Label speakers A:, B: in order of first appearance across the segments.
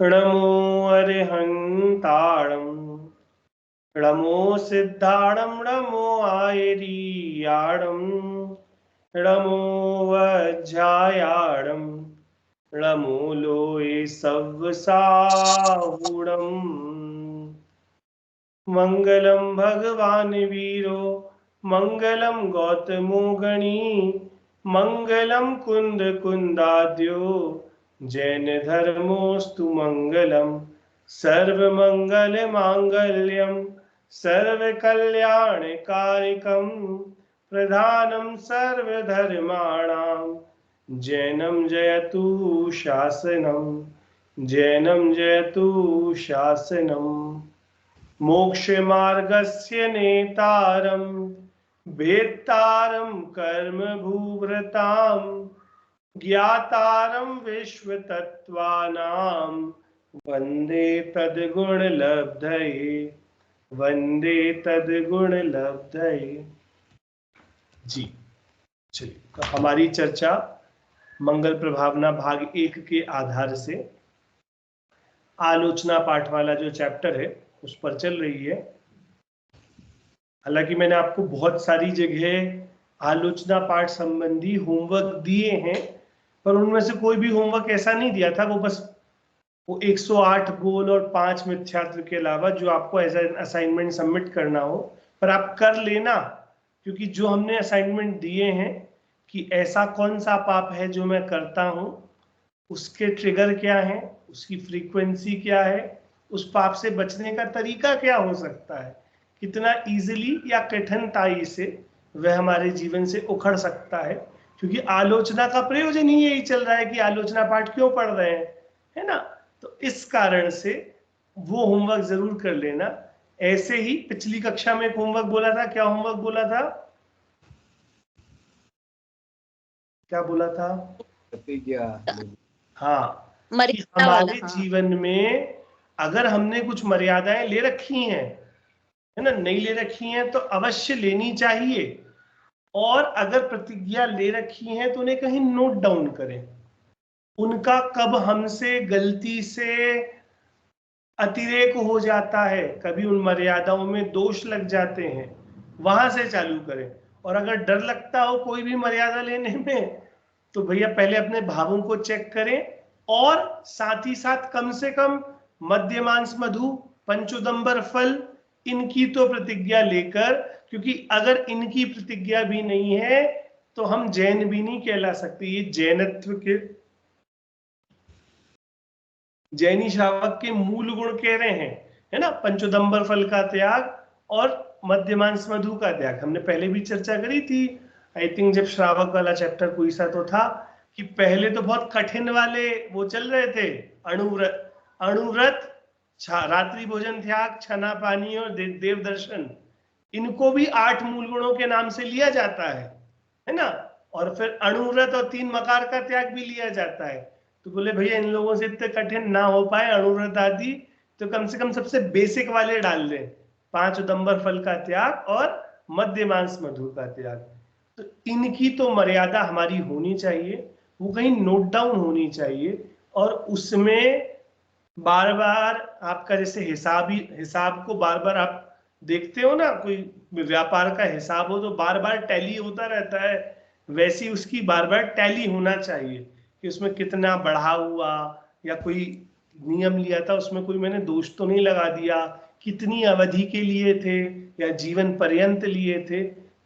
A: नमो अरिहंताणं नमो सिद्धाणं नमो आयरीयाणं नमो वज्रायाणं नमो लोये सव्वसाहुणम् मंगलम भगवान वीरो मंगलम गौतमो गणी मंगलम कुंद कुंदाद्यो जैन धर्मोस्तु मंगलम सर्वमंगल मांगल्यम सर्वकल्याणकारिकम प्रधानम सर्वधर्माणां जैनम जयतु शासनम जैनम जयतु शासनम मोक्ष मार्गस्य नेतारं वेत्तारं कर्म भूभृतां ज्ञातारं विश्वतत्त्वानां वन्दे तद्गुणलब्धये वन्दे तद्गुणलब्धये। जी चलिए, तो हमारी चर्चा मंगल प्रभावना भाग 1 के आधार से आलोचना पाठ वाला जो चैप्टर है उस पर चल रही है। हालांकि मैंने आपको बहुत सारी जगह आलोचना पाठ संबंधी होमवर्क दिए हैं, पर उनमें से कोई भी होमवर्क ऐसा नहीं दिया था वो बस वो 108 गोल और 5 मिथ्यात्व के अलावा जो आपको एज एन असाइनमेंट सबमिट करना हो, पर आप कर लेना, क्योंकि जो हमने असाइनमेंट दिए हैं कि ऐसा कौन सा पाप है जो मैं करता हूं, उसके ट्रिगर क्या है, उसकी फ्रीक्वेंसी क्या है, उस पाप से बचने का तरीका क्या हो सकता है, कितना इजीली या कठिनताई से वह हमारे जीवन से उखड़ सकता है। क्योंकि आलोचना का प्रयोजन ही यही चल रहा है कि आलोचना पाठ क्यों पढ़ रहे हैं, है ना। तो इस कारण से वो होमवर्क जरूर कर लेना। ऐसे ही पिछली कक्षा में एक होमवर्क बोला था, क्या होमवर्क बोला था, क्या बोला था? हाँ, कि हमारे जीवन में अगर हमने कुछ मर्यादाएं ले रखी हैं, है ना, नहीं ले रखी हैं तो अवश्य लेनी चाहिए, और अगर प्रतिज्ञा ले रखी हैं तो उन्हें कहीं नोट डाउन करें। उनका कब हमसे गलती से अतिरेक हो जाता है, कभी उन मर्यादाओं में दोष लग जाते हैं, वहां से चालू करें। और अगर डर लगता हो कोई भी मर्यादा लेने में, तो भैया पहले अपने भावों को चेक करें, और साथ ही साथ कम से कम मद्य मांस मधु पंचोदंबर फल इनकी तो प्रतिज्ञा लेकर, क्योंकि अगर इनकी प्रतिज्ञा भी नहीं है तो हम जैन भी नहीं कहला सकते। ये जैनत्व के, जैनी श्रावक के मूल गुण कह रहे हैं, है ना, पंचोदंबर फल का त्याग और मध्यमांस मधु का त्याग। हमने पहले भी चर्चा करी थी, आई थिंक जब श्रावक वाला चैप्टर कोई सा तो था, कि पहले तो बहुत कठिन वाले वो चल रहे थे, अणुव्रत, अणुव्रत, रात्रि भोजन त्याग, छना पानी और देव दर्शन, इनको भी 8 मूल गुणों के नाम से लिया जाता है ना। और फिर अणुव्रत और 3 मकार का त्याग भी लिया जाता है। तो बोले भैया इन लोगों से इतने कठिन ना हो पाए अणुव्रत आदि, तो कम से कम सबसे बेसिक वाले डाल दें, 5 उदंबर फल का त्याग और मध्य मांस मधु का त्याग। तो इनकी तो मर्यादा हमारी होनी चाहिए, वो कहीं नोट डाउन होनी चाहिए, और उसमें बार बार आपका जैसे हिसाब को बार बार आप देखते हो ना, कोई व्यापार का हिसाब हो तो बार बार टैली होता रहता है, वैसी उसकी बार बार टैली होना चाहिए कि उसमें कितना बढ़ा हुआ, या कोई नियम लिया था उसमें कोई मैंने दोष तो नहीं लगा दिया, कितनी अवधि के लिए थे या जीवन पर्यंत लिए थे।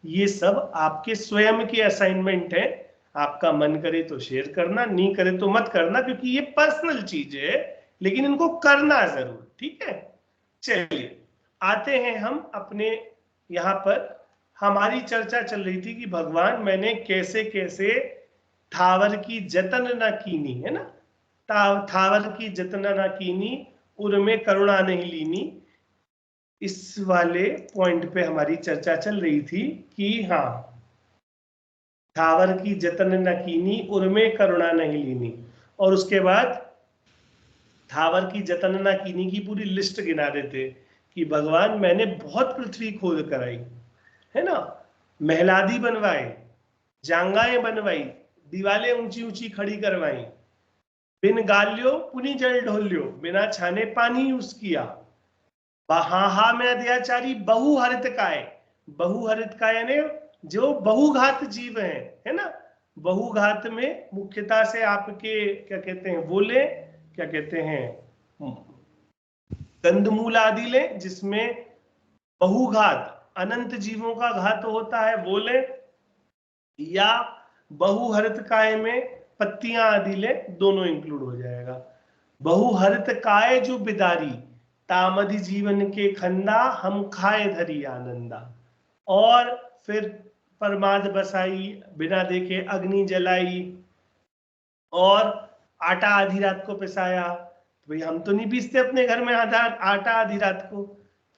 A: ये सब आपके स्वयं के असाइनमेंट है, आपका मन करे तो शेयर करना, नहीं करे तो मत करना, क्योंकि ये पर्सनल चीज है, लेकिन इनको करना जरूर, ठीक है। चलिए आते हैं हम अपने यहाँ पर। हमारी चर्चा चल रही थी कि भगवान मैंने कैसे कैसे थावर की जतन न कीनी, है ना, थावर की जतन न कीनी, उर्मे करुणा नहीं लीनी। इस वाले पॉइंट पे हमारी चर्चा चल रही थी कि हाँ, थावर की जतन न कीनी उर्मे करुणा नहीं लीनी, और उसके बाद थावर की जतन न कीनी की पूरी लिस्ट गिना देते कि भगवान मैंने बहुत पृथ्वी खोद कराई, है ना, महलादी बनवाए, जांगाएं बनवाई, दीवालें ऊंची ऊंची खड़ी करवाई, बिन गाल्यो पुनि जल ढोल्यो, बिना छाने पानी यूज किया। बहाहा में अध्याचारी बहुहरित काय, बहुहरित काय यानी जो बहुघात जीव है ना। बहुघात में मुख्यता से आपके क्या कहते हैं वो ले, क्या कहते हैं कंदमूल आदि ले, जिसमें बहुघात अनंत जीवों का घात होता है वो ले, या बहुहरित काय में पत्तियां आदि ले, दोनों इंक्लूड हो जाएगा। बहुहरित काय जो बिदारी, तामधि जीवन के खंदा, हम खाए धरी आनंदा। और फिर परमाद बसाई, बिना देखे अग्नि जलाई, और आटा आधी रात को पिसाया। तो भाई हम तो नहीं पीसते अपने घर में आटा आधी रात को,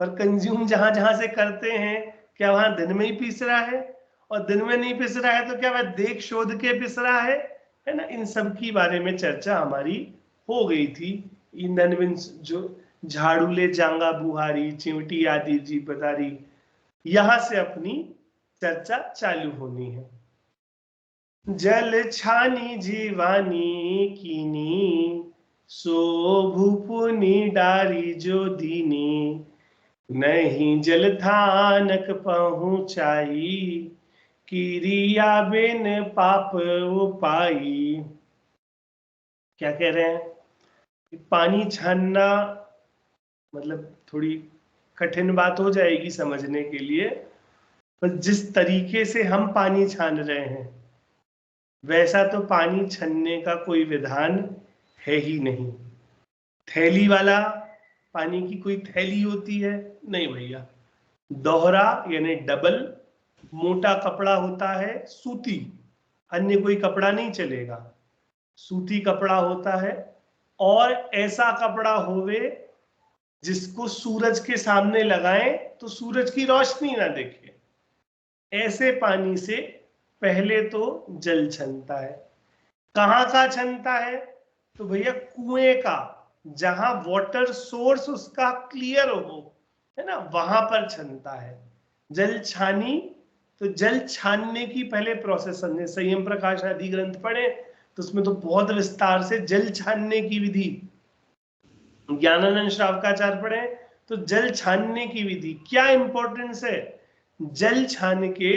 A: पर कंज्यूम जहां जहां से करते हैं, क्या वहां दिन में ही पीस रहा है? और दिन में नहीं पिस रहा है तो क्या वह देख शोध के पिस रहा है ना। इन सब की बारे में चर्चा हमारी हो गई थी। ईंधन बिन जो झाड़ू ले जांगा बुहारी, चिमटी आदि जी पधारी, यहां से अपनी चर्चा चालू होनी है। जल छानी जीवानी कीनी, सो भूपुनी डारी जो दीनी, नहीं जल थानक पहुंचाई, किरिया बिन पाप उपाई। क्या कह रहे हैं? पानी छानना मतलब थोड़ी कठिन बात हो जाएगी समझने के लिए, पर जिस तरीके से हम पानी छान रहे हैं वैसा तो पानी छानने का कोई विधान है ही नहीं। थैली वाला पानी की कोई थैली होती है? नहीं भैया। दोहरा यानी डबल मोटा कपड़ा होता है, सूती, अन्य कोई कपड़ा नहीं चलेगा, सूती कपड़ा होता है। और ऐसा कपड़ा होवे जिसको सूरज के सामने लगाएं तो सूरज की रोशनी ना दिखे, ऐसे पानी से पहले तो जल छनता है। कहां का छनता है? तो भैया कुएं का, जहां वाटर सोर्स उसका क्लियर हो, है ना, वहां पर छनता है। जल छानी, तो जल छानने की पहले प्रोसेस समझे। संयम प्रकाश आदि ग्रंथ पढ़े तो उसमें तो बहुत विस्तार से जल छानने की विधि, ज्ञानानंद श्रावकाचार्य पढ़े तो जल छानने की विधि क्या इंपॉर्टेंस है। जल छान के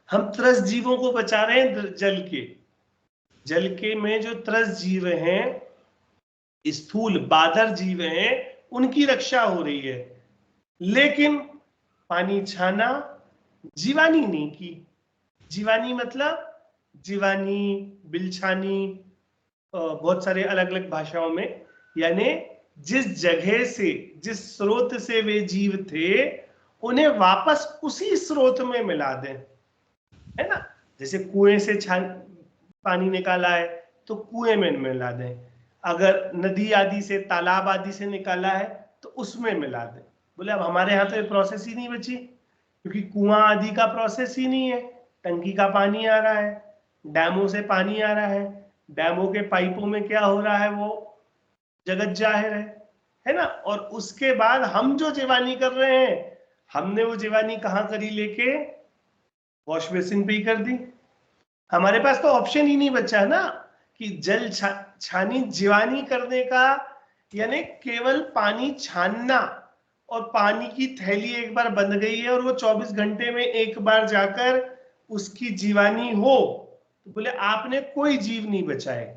A: हम त्रस जीवों को बचा रहे हैं। जल के में जो त्रस जीव हैं, स्थूल बादर जीव हैं, उनकी रक्षा हो रही है। लेकिन पानी छाना जीवानी नहीं की। जीवानी मतलब जीवानी, बिलछानी, बहुत सारे अलग अलग भाषाओं में, यानी जिस जगह से, जिस स्रोत से वे जीव थे उन्हें वापस उसी स्रोत में मिला दें, है ना। जैसे कुएं से पानी निकाला है तो कुएं में मिला दें, अगर नदी आदि से, तालाब आदि से निकाला है तो उसमें मिला दें। बोले अब हमारे यहाँ तो ये प्रोसेस ही नहीं बची, क्योंकि कुआं आदि का प्रोसेस ही नहीं है। टंकी का पानी आ रहा है, डैमों से पानी आ रहा है, डैमों के पाइपों में क्या हो रहा है वो जगत जाहिर है ना। और उसके बाद हम जो जीवानी कर रहे हैं, हमने वो जीवानी कहाँ करी? लेके वॉश बेसिन पे ही कर दी। हमारे पास तो ऑप्शन ही नहीं बचा ना कि जल छानी जीवानी करने का, यानी केवल पानी छानना। और पानी की थैली एक बार बंध गई है और वो 24 घंटे में एक बार जाकर उसकी जीवानी हो, तो बोले आपने कोई जीव नहीं बचाए,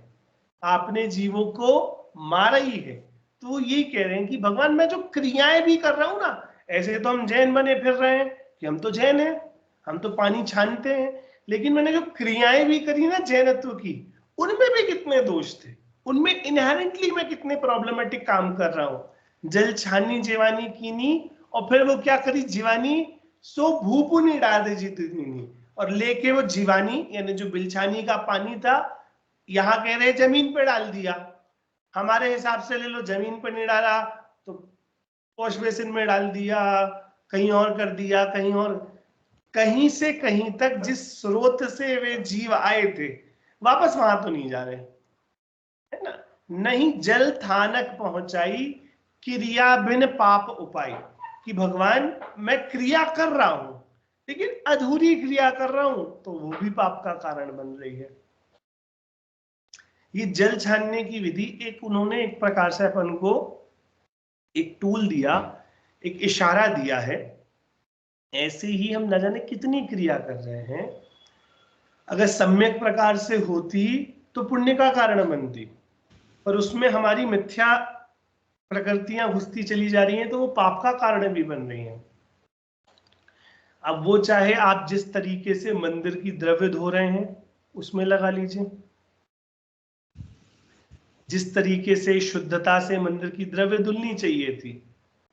A: आपने जीवों को मारा ही है। तो यही कह रहे हैं कि भगवान मैं जो क्रियाएं भी कर रहा हूं ना, ऐसे तो हम जैन बने फिर रहे हैं कि हम तो जैन हैं, हम तो पानी छानते हैं, लेकिन मैंने जो क्रियाएं भी करी ना जैनत्व की, उनमें भी कितने दोष थे, उनमें इनहेरेंटली मैं कितने प्रॉब्लमेटिक काम कर रहा हूं। जल छानी जीवानी कीनी, और फिर वो क्या करी? जीवानी सो भूपुनी डाल दे जितनी, और लेके वो जीवानी यानी जो बिलछानी का पानी था, यहां कह रहे जमीन पे डाल दिया। हमारे हिसाब से ले लो, जमीन पर नहीं डाला तो वॉश बेसिन में डाल दिया, कहीं और कर दिया, कहीं और, कहीं से कहीं तक जिस स्रोत से वे जीव आए थे वापस वहां तो नहीं जा रहे, है ना। नहीं जल थानक पहुंचाई, क्रिया बिन पाप उपाय, कि भगवान मैं क्रिया कर रहा हूं लेकिन अधूरी क्रिया कर रहा हूं तो वो भी पाप का कारण बन रही है। ये जल छानने की विधि एक उन्होंने एक प्रकार से अपन को एक टूल दिया, एक इशारा दिया है। ऐसे ही हम न जाने कितनी क्रिया कर रहे हैं, अगर सम्यक प्रकार से होती तो पुण्य का कारण बनती, पर उसमें हमारी मिथ्या प्रकृतियां घुसती चली जा रही हैं तो वो पाप का कारण भी बन रही हैं। अब वो चाहे आप जिस तरीके से मंदिर की द्रव्य धो रहे हैं उसमें लगा लीजिए, जिस तरीके से शुद्धता से मंदिर की द्रव्य धुलनी चाहिए थी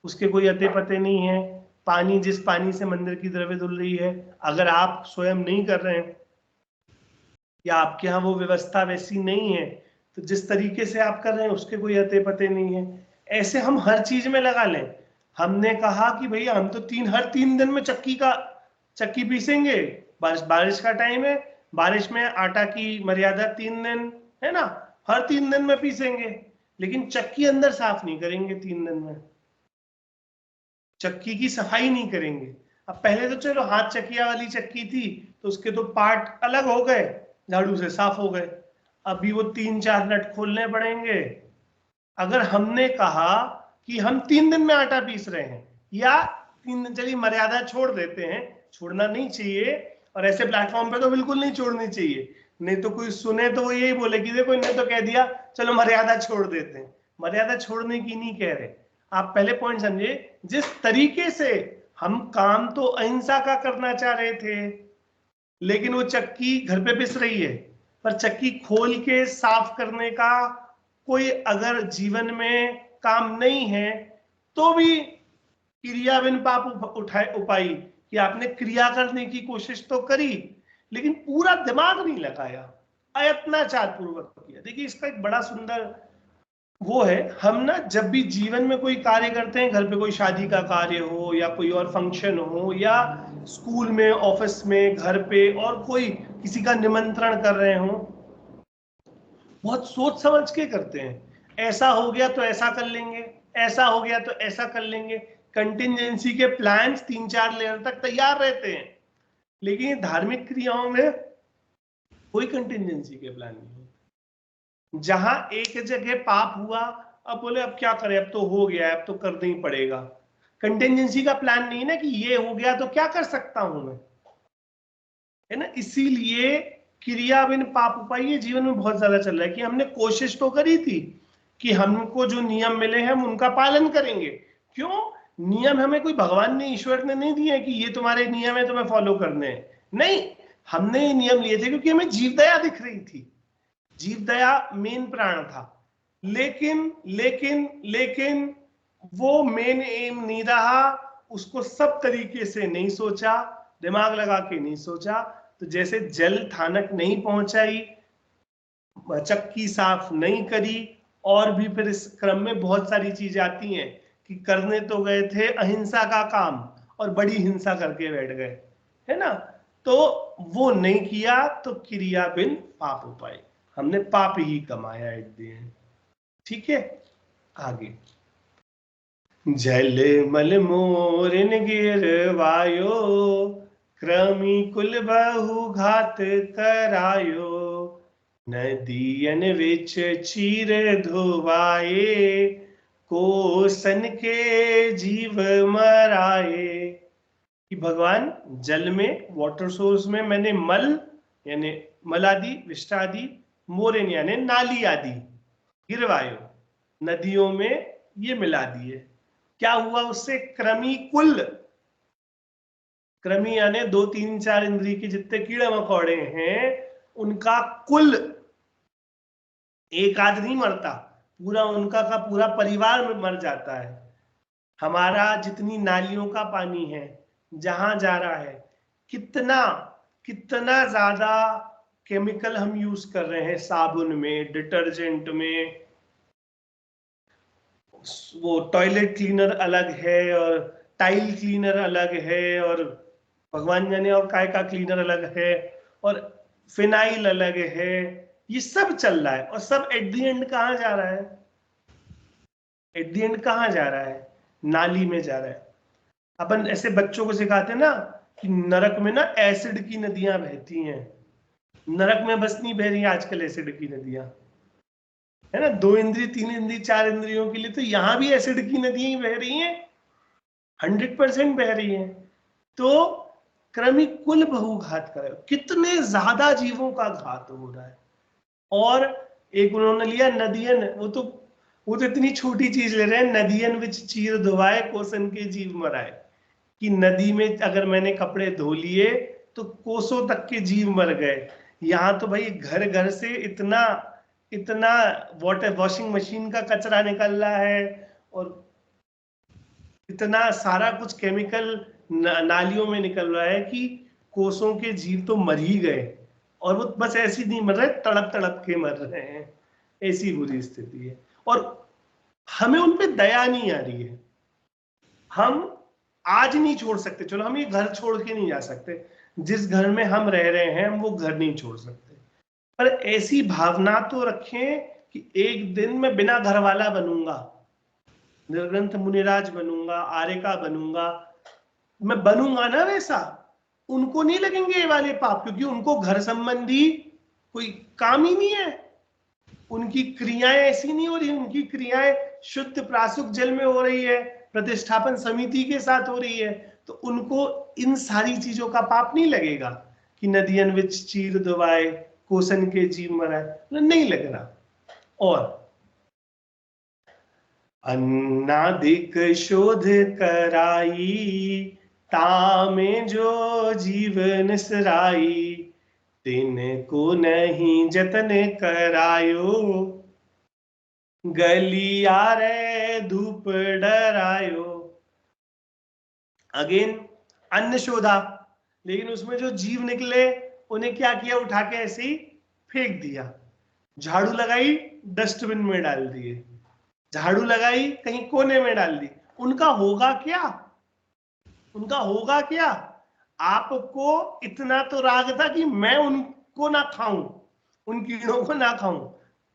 A: उसके कोई अते पते नहीं है। पानी, जिस पानी से मंदिर की द्रव्य धुल रही है, अगर आप स्वयं नहीं कर रहे हैं या आपके यहाँ वो व्यवस्था वैसी नहीं है तो जिस तरीके से आप कर रहे हैं उसके कोई अते पते नहीं है। ऐसे हम हर चीज में लगा लें। हमने कहा कि भैया हम तो हर 3 दिन में चक्की पीसेंगे, बारिश का टाइम है, बारिश में आटा की मर्यादा 3 दिन है ना, हर 3 दिन में पीसेंगे, लेकिन चक्की अंदर साफ नहीं करेंगे 3 दिन में, चक्की की सफाई नहीं करेंगे। अब पहले तो चलो हाथ चक्किया वाली चक्की थी तो उसके तो पार्ट अलग हो गए, झाड़ू से साफ हो गए, अभी वो 3-4 नट खोलने पड़ेंगे। अगर हमने कहा कि हम 3 दिन में आटा पीस रहे हैं, या 3 दिन, चलिए मर्यादा छोड़ देते हैं, छोड़ना नहीं चाहिए, और ऐसे प्लेटफॉर्म पे तो बिल्कुल नहीं छोड़नी चाहिए, नहीं तो कोई सुने तो वो यही बोले कि देखो इन्हें तो कह दिया चलो मर्यादा छोड़ देते हैं। मर्यादा छोड़ने की नहीं कह रहे, आप पहले पॉइंट समझे, जिस तरीके से हम काम तो अहिंसा का करना चाह रहे थे, लेकिन वो चक्की घर पे पिस रही है, पर चक्की खोल के साफ करने का कोई अगर जीवन में काम नहीं है तो भी क्रिया बिन पाप उठाए उपाई, कि आपने क्रिया करने की कोशिश तो करी लेकिन पूरा दिमाग नहीं लगाया, अयत्नाचार पूर्वक किया। देखिए इसका एक बड़ा सुंदर वो है, हम ना जब भी जीवन में कोई कार्य करते हैं, घर पे कोई शादी का कार्य हो या कोई और फंक्शन हो, या स्कूल में, ऑफिस में, घर पे, और कोई किसी का निमंत्रण कर रहे हो, बहुत सोच समझ के करते हैं। ऐसा हो गया तो ऐसा कर लेंगे, ऐसा हो गया तो ऐसा कर लेंगे, कंटिजेंसी के प्लान्स 3-4 लेयर तक तैयार रहते हैं, लेकिन धार्मिक क्रियाओं में कोई कंटिजेंसी के प्लान नहीं होते। जहां एक जगह पाप हुआ, अब बोले अब क्या करें, अब तो हो गया, अब तो करना ही पड़ेगा, कंटिजेंसी का प्लान नहीं ना कि ये हो गया तो क्या कर सकता हूं मैं, है ना। इसीलिए क्रिया बिन पाप उपाय ये जीवन में बहुत ज्यादा चल रहा है, कि हमने कोशिश तो करी थी कि हमको जो नियम मिले हैं हम उनका पालन करेंगे। क्यों? नियम हमें कोई भगवान ने, ईश्वर ने नहीं दिए कि ये तुम्हारे नियम है तुम्हें फॉलो करने हैं, नहीं, हमने ये नियम लिए थे क्योंकि हमें जीव दया दिख रही थी, जीव दया मेन प्राण था। लेकिन लेकिन लेकिन वो मेन एम नहीं रहा, उसको सब तरीके से नहीं सोचा, दिमाग लगा के नहीं सोचा, तो जैसे जल थानक नहीं पहुंचाई, चक्की साफ नहीं करी, और भी फिर इस क्रम में बहुत सारी चीजें आती हैं कि करने तो गए थे अहिंसा का काम और बड़ी हिंसा करके बैठ गए, है ना। तो वो नहीं किया तो क्रिया बिन पाप उपाय, हमने पाप ही कमाया एट द एंड। ठीक है, आगे। जल मल मोरन गिरवायो, क्रमी कुल बहु घात करायो, नदियन विच चीर धोवाए, कोसन के जीव मराए। कि भगवान जल में, वाटर सोर्स में मैंने मल यानी मलादि, विष्टादि, मोरन यानी नाली आदि, गिरवायो नदियों में ये मिला दिए। क्या हुआ उससे? क्रमी कुल, क्रमी यानी 2-3-4 इंद्रिय के जितने कीड़े मकोड़े हैं उनका कुल, एक आदमी मरता, पूरा उनका का पूरा परिवार में मर जाता है। हमारा जितनी नालियों का पानी है जहां जा रहा है, कितना कितना ज्यादा केमिकल हम यूज कर रहे हैं, साबुन में, डिटर्जेंट में, वो टॉयलेट क्लीनर अलग है और टाइल क्लीनर अलग है और भगवान जाने और काय का क्लीनर अलग है और फिनाइल अलग है, ये सब चल रहा है और सब एट द एंड कहां जा रहा है? एट द एंड कहां जा रहा है? नाली में जा रहा है। अपन ऐसे बच्चों को सिखाते हैं ना कि नरक में ना एसिड की नदियां बहती हैं, नरक में बस नहीं बह रही आजकल एसिड की नदियां, है ना, 2 इंद्रिय, 3 इंद्रिय, 4 इंद्रियों के लिए तो यहाँ भी एसिड की नदियां ही बह रही हैं, 100% बह रही हैं। तो क्रमिक कुल बहुघात कर, कितने ज्यादा जीवों का घात हो रहा है। और एक उन्होंने लिया नदियन, वो तो इतनी छोटी चीज ले रहे हैं, नदियन विच चीर धोवाए कोसन के जीव मराए, कि नदी में अगर मैंने कपड़े धो लिए तो कोसों तक के जीव मर गए। यहाँ तो भाई घर घर से इतना इतना वाटर वॉशिंग मशीन का कचरा निकल रहा है, और इतना सारा कुछ केमिकल नालियों में निकल रहा है कि कोसों के जीव तो मर ही गए, और वो बस ऐसी नहीं मर रहे, तड़प तड़प के मर रहे हैं। ऐसी बुरी स्थिति है, और हमें उन पे दया नहीं आ रही है। हम आज नहीं छोड़ सकते, चलो हम ये घर छोड़ के नहीं जा सकते, जिस घर में हम रह रहे हैं हम वो घर नहीं छोड़ सकते, पर ऐसी भावना तो रखें कि एक दिन मैं बिना घर वाला बनूंगा, निर्ग्रंथ मुनिराज बनूंगा, आर्यका बनूंगा, मैं बनूंगा ना वैसा। उनको नहीं लगेंगे ये वाले पाप, क्योंकि उनको घर संबंधी कोई काम ही नहीं है, उनकी क्रियाएं ऐसी नहीं हो रही, उनकी क्रियाएं शुद्ध प्रासुक जल में हो रही है, प्रतिष्ठापन समिति के साथ हो रही है, तो उनको इन सारी चीजों का पाप नहीं लगेगा कि नदियन विच चीर दबाए कोसन के जीव मराए, नहीं लग रहा। और अन्नादिक शोध कराई, तामे जो जीव निसराई, तिन को नहीं जतन करायो, गलिया रे धूप डरायो। अगेन अन्न शोधा, लेकिन उसमें जो जीव निकले उन्हें क्या किया, उठा के ऐसे ही फेंक दिया। झाड़ू लगाई, डस्टबिन में डाल दिए, झाड़ू लगाई कहीं कोने में डाल दी। उनका होगा क्या, उनका होगा क्या? आपको इतना तो राग था कि मैं उनको ना खाऊं, उन कीड़ों को ना खाऊं,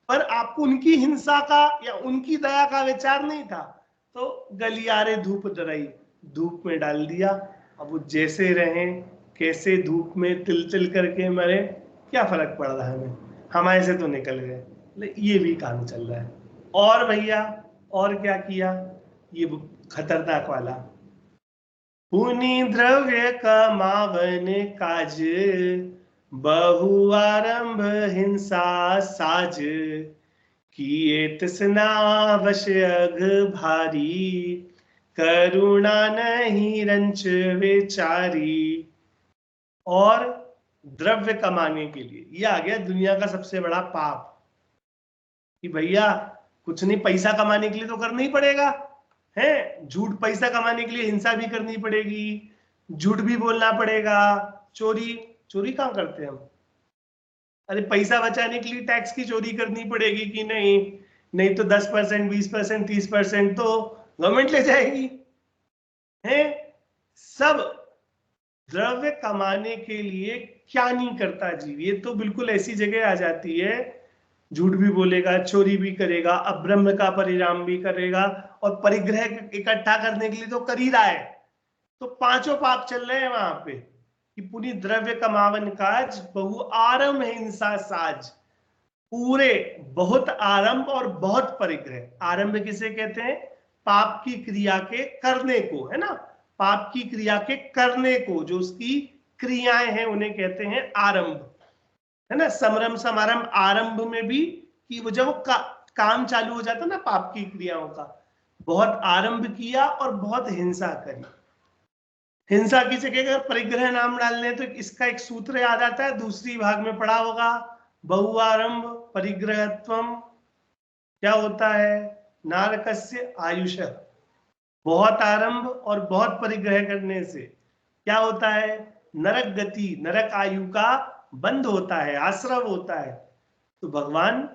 A: पर आपको उनकी हिंसा का या उनकी दया का विचार नहीं था, तो गलियारे धूप डराई, धूप में डाल दिया। अब वो जैसे रहे, कैसे धूप में तिल तिल करके मरे, क्या फर्क पड़ रहा है हमें, हमारे से तो निकल गए। ये भी काम चल रहा है। और भैया और क्या किया, ये खतरनाक वाला, पुनि द्रव्य कमावन काज, बहु आरंभ हिंसा साज, किए तृष्णा वश अघ भारी, करुणा नहीं रंच विचारी। और द्रव्य कमाने के लिए, ये आ गया दुनिया का सबसे बड़ा पाप, कि भैया कुछ नहीं, पैसा कमाने के लिए तो करना ही पड़ेगा, है झूठ, पैसा कमाने के लिए हिंसा भी करनी पड़ेगी, झूठ भी बोलना पड़ेगा, चोरी, चोरी कहाँ करते हैं हम, अरे पैसा बचाने के लिए टैक्स की चोरी करनी पड़ेगी कि नहीं, नहीं तो 10%, 20%, 30% तो गवर्नमेंट ले जाएगी, है सब। द्रव्य कमाने के लिए क्या नहीं करता जीव, ये तो बिल्कुल ऐसी जगह आ जाती है, झूठ भी बोलेगा, चोरी भी करेगा, अब्रह्म का परिणाम भी करेगा, और परिग्रह इकट्ठा करने के लिए तो कर ही रहा है। तो पांचों पाप चल रहे हैं वहां पे, कि पूरी द्रव्य कमावन काज, बहु आरंभ हिंसा साज, पूरे बहुत आरंभ और बहुत परिग्रह। आरंभ किसे कहते हैं, पाप की क्रिया के करने को, है ना, पाप की क्रिया के करने को, जो उसकी क्रियाएं हैं उन्हें कहते हैं आरंभ, है ना। समरम समारंभ आरंभ में भी, कि वो जब वो काम चालू हो जाता है ना पाप की क्रियाओं का, बहुत आरंभ किया और बहुत हिंसा करी। हिंसा की जगह अगर परिग्रह नाम डालने तो इसका एक सूत्र याद आता है, दूसरी भाग में पढ़ा होगा, बहुआरंभ परिग्रहत्वम, क्या होता है, नारकस्य आयुष, बहुत आरंभ और बहुत परिग्रह करने से क्या होता है, नरक गति, नरक आयु का बंद होता है, आश्रव होता है। तो भगवान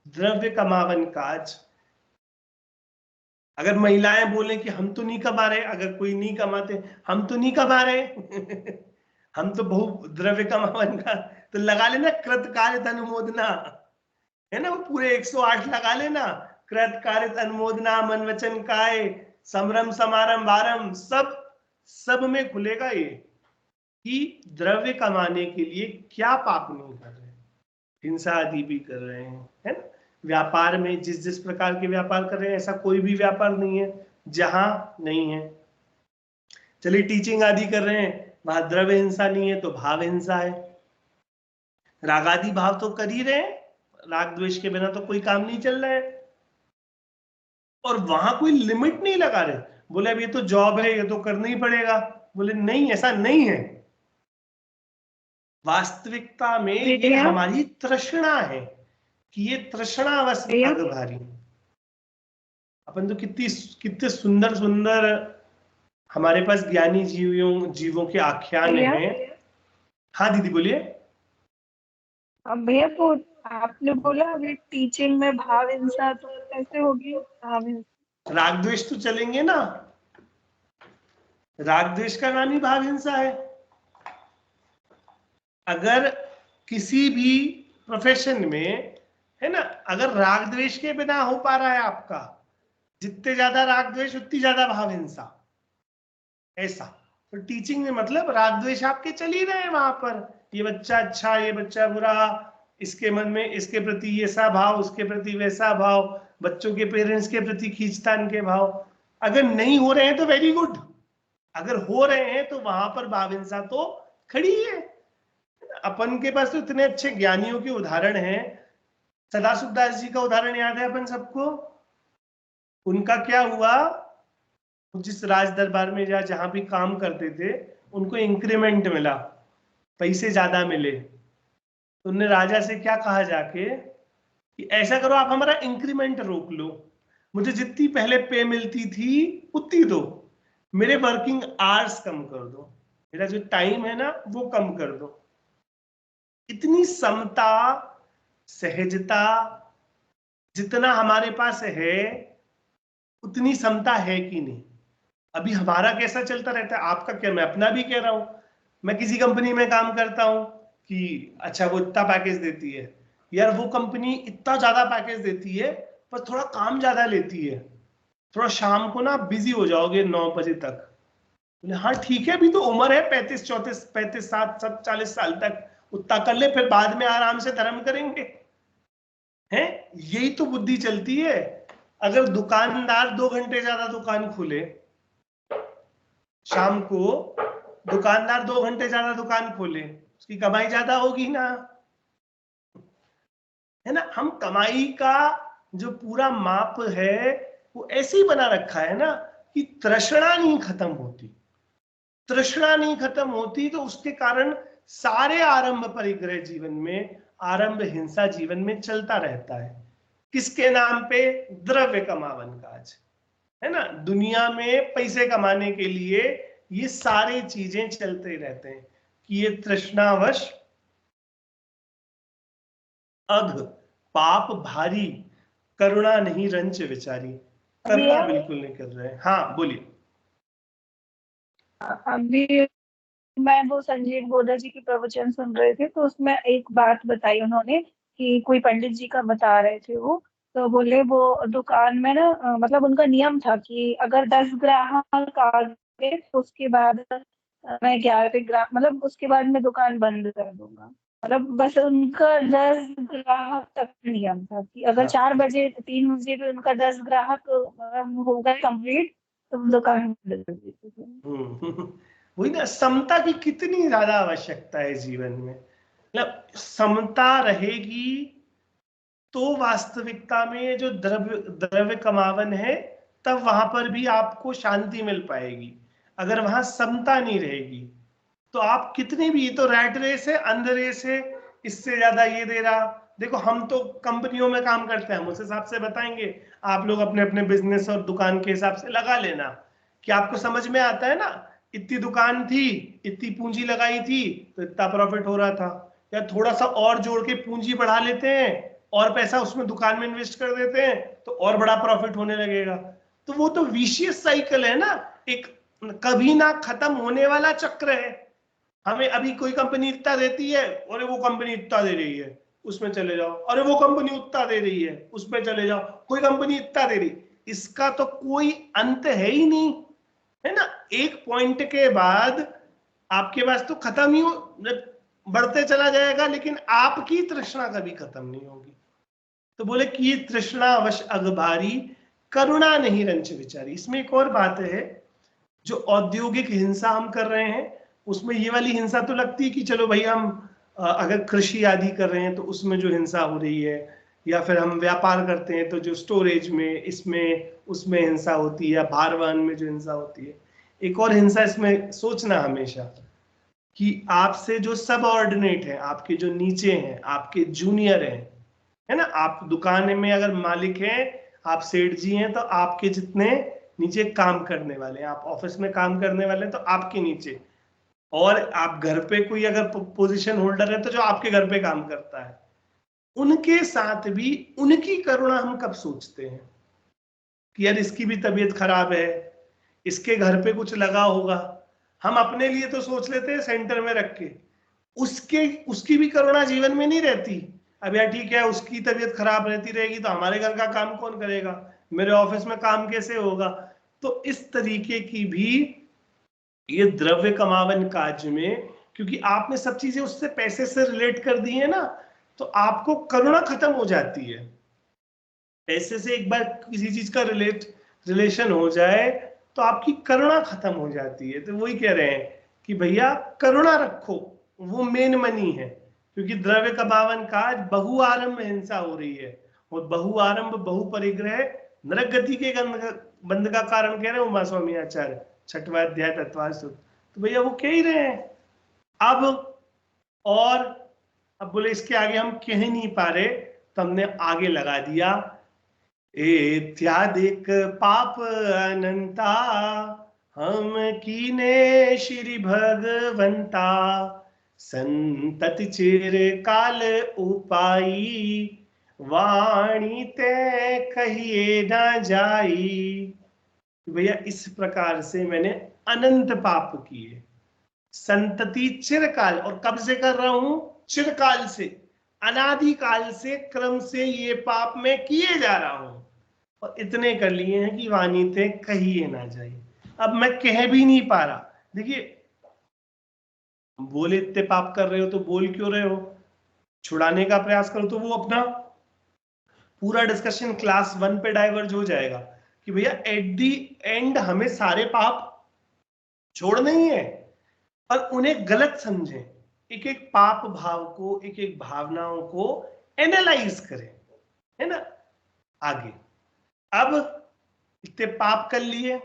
A: द्रव्य कमावन काज, अगर महिलाएं बोले कि हम तो नहीं कमा रहे, अगर कोई नहीं कमाते, हम तो नहीं कमा रहे हम तो बहु द्रव्य कमावन का, तो लगा लेना कृतकार्य अनुमोदना, है ना, वो पूरे 108 लगा लेना, कृतकार्य अनुमोदना, मन वचन काय, समरम समारंभ आरंभ, सब में खुलेगा ये, कि द्रव्य कमाने के लिए क्या पाप नहीं कर रहे, हिंसा आदि भी कर रहे हैं, है ना। व्यापार में जिस जिस प्रकार के व्यापार कर रहे हैं ऐसा कोई भी व्यापार नहीं है जहां नहीं है। चलिए टीचिंग आदि कर रहे हैं, वहां द्रव्य हिंसा नहीं है तो भाव हिंसा है। रागादि भाव तो कर ही रहे हैं, राग द्वेष के बिना तो कोई काम नहीं चल रहा है, और वहां कोई लिमिट नहीं लगा रहे। बोले अब ये तो जॉब है, ये तो करना ही पड़ेगा। बोले नहीं, ऐसा नहीं है। वास्तविकता में ये
B: भैया
A: हमारी तृष्णा है कि ये तृष्णावश
B: भैया
A: भाग भारी। अपन तो कितनी कितने सुंदर सुंदर हमारे पास ज्ञानी जीवों के आख्यान
B: भैया
A: हैं। हाँ दीदी बोलिए।
B: अब भैया वो आपने बोला अभी टीचिंग में भाव हिंसा, तो कैसे होगी भाव हिंसा?
A: राग द्वेष तो चलेंगे ना, राग द्वेष का नाम ही भाव हिंसा है। अगर किसी भी प्रोफेशन में, है ना, अगर राग द्वेष के बिना हो पा रहा है आपका, जितने ज्यादा राग द्वेष उतनी ज्यादा भाव हिंसा, ऐसा। तो टीचिंग में मतलब राग द्वेष आपके चल ही रहे हैं वहां पर, ये बच्चा अच्छा, ये बच्चा बुरा, इसके मन में इसके प्रति ऐसा भाव, उसके प्रति वैसा भाव, बच्चों के पेरेंट्स के प्रति खींचतान के भाव। अगर नहीं हो रहे हैं तो वेरी गुड, अगर हो रहे हैं तो वहां पर भाव हिंसा तो खड़ी है। अपन के पास तो इतने अच्छे ज्ञानियों के उदाहरण हैं। सदाशिव दास जी का उदाहरण याद है अपन सबको। उनका क्या हुआ, जिस राज दरबार में या जहां भी काम करते थे उनको इंक्रीमेंट मिला, पैसे ज्यादा मिले, तो उनने राजा से क्या कहा जाके कि ऐसा करो आप हमारा इंक्रीमेंट रोक लो, मुझे जितनी पहले पे मिलती थी उतनी दो, मेरे वर्किंग आवर्स कम कर दो, मेरा जो टाइम है ना वो कम कर दो। इतनी समता, सहजता जितना हमारे पास है उतनी समता है कि नहीं। अभी हमारा कैसा चलता रहता है, आपका क्या, मैं अपना भी कह रहा हूं। मैं किसी कंपनी में काम करता हूं कि अच्छा वो इतना पैकेज देती है, यार वो कंपनी इतना ज्यादा पैकेज देती है पर थोड़ा काम ज्यादा लेती है, थोड़ा शाम को ना बिजी हो जाओगे 9 बजे तक। बोले हाँ ठीक है, अभी तो उम्र है 35 34 35 60 40 साल तक, उतना कर ले, फिर बाद में आराम से धर्म करेंगे। हैं, यही तो बुद्धि चलती है। अगर दुकानदार 2 घंटे ज्यादा दुकान खुले शाम को, दुकानदार 2 घंटे ज्यादा दुकान खोले, उसकी कमाई ज्यादा होगी ना, है ना। हम कमाई का जो पूरा माप है वो ऐसे ही बना रखा है ना कि तृष्णा नहीं खत्म होती। तृष्णा नहीं खत्म होती तो उसके कारण सारे आरंभ परिग्रह जीवन में, आरंभ हिंसा जीवन में चलता रहता है। किसके नाम पे? द्रव्य कमावन काज, है ना। दुनिया में पैसे कमाने के लिए ये सारी चीजें चलते रहते हैं कि ये तृष्णावश अघ पाप भारी, करुणा नहीं रंच विचारी। करुणा
B: भैया
A: बिल्कुल नहीं कर रहे हैं। हाँ बोलिए।
B: अभी मैं वो संजीव गोदा जी की प्रवचन सुन रहे थे, तो उसमें एक बात बताई उन्होंने कि कोई पंडित जी का बता रहे थे वो, तो बोले वो दुकान में ना मतलब उनका नियम था कि अगर 10 ग्राहक आ गए तो उसके बाद मैं 11वें ग्राहक, मतलब उसके बाद मैं दुकान बंद कर दूंगा। मतलब बस उनका 10 ग्राहक तक नियम था कि अगर
A: हाँ
B: 4 बजे 3 बजे पे उनका 10 ग्राहक हो गए कंप्लीट तो दुकान बंद कर देते थे।
A: वही ना, समता की कितनी ज्यादा आवश्यकता है जीवन में। मतलब समता रहेगी तो वास्तविकता में जो द्रव्य द्रव्य कमावन है तब वहां पर भी आपको शांति मिल पाएगी। अगर वहां समता नहीं रहेगी तो आप कितनी भी, तो रैट रेस है, अंध रेस है, इससे ज्यादा ये दे रहा। देखो हम तो कंपनियों में काम करते हैं, हम उस हिसाब से बताएंगे, आप लोग अपने अपने बिजनेस और दुकान के हिसाब से लगा लेना कि आपको समझ में आता है ना। इतनी दुकान थी, इतनी पूंजी लगाई थी तो इतना प्रॉफिट हो रहा था, या थोड़ा सा और जोड़ के पूंजी बढ़ा लेते हैं और पैसा उसमें दुकान में इन्वेस्ट कर देते हैं तो और बड़ा प्रॉफिट होने लगेगा। तो वो तो विशियस साइकिल है ना, एक कभी ना खत्म होने वाला चक्र है। हमें अभी कोई कंपनी इतना देती है, अरे वो कंपनी इतना दे रही है उसमें चले जाओ, अरे वो कंपनी उतना दे रही है उसमें चले जाओ, कोई कंपनी इतना दे रही, इसका तो कोई अंत है ही नहीं, है ना। एक पॉइंट के बाद आपके पास तो खत्म ही बढ़ते चला जाएगा, लेकिन आपकी तृष्णा कभी खत्म नहीं होगी। तो बोले कि ये तृष्णा वश अगभारी, करुणा नहीं रंच विचारी। इसमें एक और बात है, जो औद्योगिक हिंसा हम कर रहे हैं उसमें ये वाली हिंसा तो लगती है कि चलो भाई हम अगर कृषि आदि कर रहे हैं तो उसमें जो हिंसा हो रही है, या फिर हम व्यापार करते हैं तो जो स्टोरेज में इसमें उसमें हिंसा होती है, या भार वहन में जो हिंसा होती है। एक और हिंसा इसमें सोचना हमेशा कि आपसे जो सब ऑर्डिनेट है, आपके जो नीचे हैं, आपके जूनियर हैं, है ना, आप दुकान में अगर मालिक हैं, आप सेठ जी हैं, तो आपके जितने नीचे काम करने वाले हैं, आप ऑफिस में काम करने वाले हैं तो आपके नीचे, और आप घर पे कोई अगर पोजीशन होल्डर है तो जो आपके घर पे काम करता है, उनके साथ भी उनकी करुणा हम कब सोचते हैं कि यार इसकी भी तबीयत खराब है, इसके घर पे कुछ लगा होगा। हम अपने लिए तो सोच लेते हैं सेंटर में रख के, उसकी भी करुणा जीवन में नहीं रहती। अब यार ठीक है, उसकी तबीयत खराब रहती रहेगी तो हमारे घर का काम कौन करेगा, मेरे ऑफिस में काम कैसे होगा। तो इस तरीके की भी ये द्रव्य कमावन काज में, क्योंकि आपने सब चीजें उससे पैसे से रिलेट कर दी है ना, तो आपको करुणा खत्म हो जाती है। पैसे से एक बार किसी चीज का रिलेशन हो जाए तो आपकी करुणा खत्म हो जाती है। तो वही कह रहे हैं कि भैया करुणा रखो, वो मेन मनी है। क्योंकि द्रव्य कमावन काज बहु आरंभ हिंसा हो रही है, और बहु आरंभ बहु परिग्रह नरक गति के बंध का कारण कह रहे हैं उमा स्वामी आचार्य, 6वां अध्याय तत्वार्थ सूत्र। तो भैया वो कह ही रहे हैं। अब और अब बोले इसके आगे हम कह ही नहीं पा रहे, तो हमने आगे लगा दिया, इत्यादिक पाप अनंता हम कीने श्री भगवंता, संतति चिर काल उपाई, वाणी ते कहिए ना जाई। भैया इस प्रकार से मैंने अनंत पाप किए, संतति चिरकाल, और कब से कर रहा हूं, चिरकाल से, अनादिकाल से क्रम से ये पाप मैं किए जा रहा हूं, और इतने कर लिए हैं कि वाणी थे कहिए ना जाए। अब मैं कह भी नहीं पा रहा। देखिए, बोले इतने पाप कर रहे हो तो बोल क्यों रहे हो, छुड़ाने का प्रयास करो तो वो अपना पूरा डिस्कशन क्लास 1 पे डाइवर्ज हो जाएगा कि भैया एट दी एंड हमें सारे पाप छोड़ने ही है, और उन्हें गलत समझें, एक एक पाप भाव को, एक एक भावनाओं को एनालाइज करें, है ना। आगे अब इतने पाप कर लिए,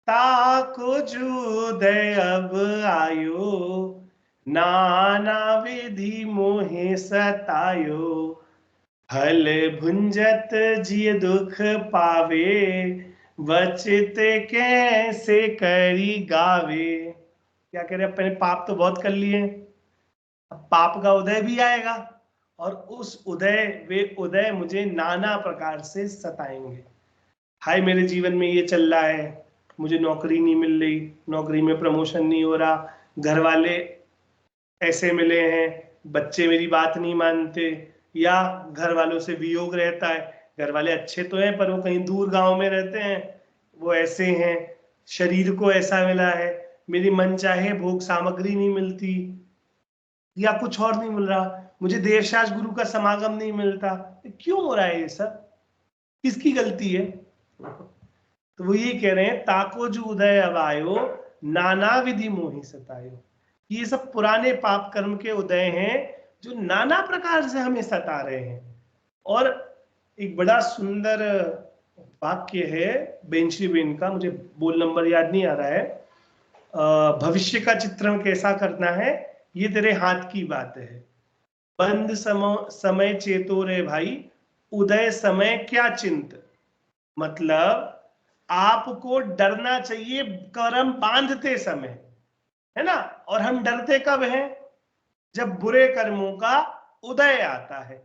A: ताको जूदय अब आयो, नाना विधि मोहे सतायो, फल भुंजत जिय दुख पावे, वचित कैसे करी गावे। क्या कह रहे हैं, अपने पाप तो बहुत कर लिए, अब पाप का उदय भी आएगा, और उस वे उदय मुझे नाना प्रकार से सताएंगे। हाय मेरे जीवन में ये चल रहा है, मुझे नौकरी नहीं मिल रही, नौकरी में प्रमोशन नहीं हो रहा, घर वाले ऐसे मिले हैं, बच्चे मेरी बात नहीं मानते, या घर वालों से वियोग रहता है, घर वाले अच्छे तो हैं पर वो कहीं दूर गांव में रहते हैं, वो ऐसे हैं, शरीर को ऐसा मिला है, मेरी मनचाहे भोग सामग्री नहीं मिलती, या कुछ और नहीं मिल रहा, मुझे देर शास गुरु का समागम नहीं मिलता। क्यों हो रहा है ये सब, किसकी गलती है। तो वो ये कह रहे हैं, ताको जो उदय अब आयो, नाना विधि मोहि सतायो। ये सब पुराने पाप कर्म के उदय हैं जो नाना प्रकार से हमें सता रहे हैं। और एक बड़ा सुंदर वाक्य है बेंशीबेन का, मुझे बोल नंबर याद नहीं आ रहा है, भविष्य का चित्रण कैसा करना है ये तेरे हाथ की बात है, बंद समय चेतो रे भाई, उदय समय क्या चिंत। मतलब आपको डरना चाहिए कर्म बांधते समय, है ना, और हम डरते कब हैं, जब बुरे कर्मों का उदय आता है।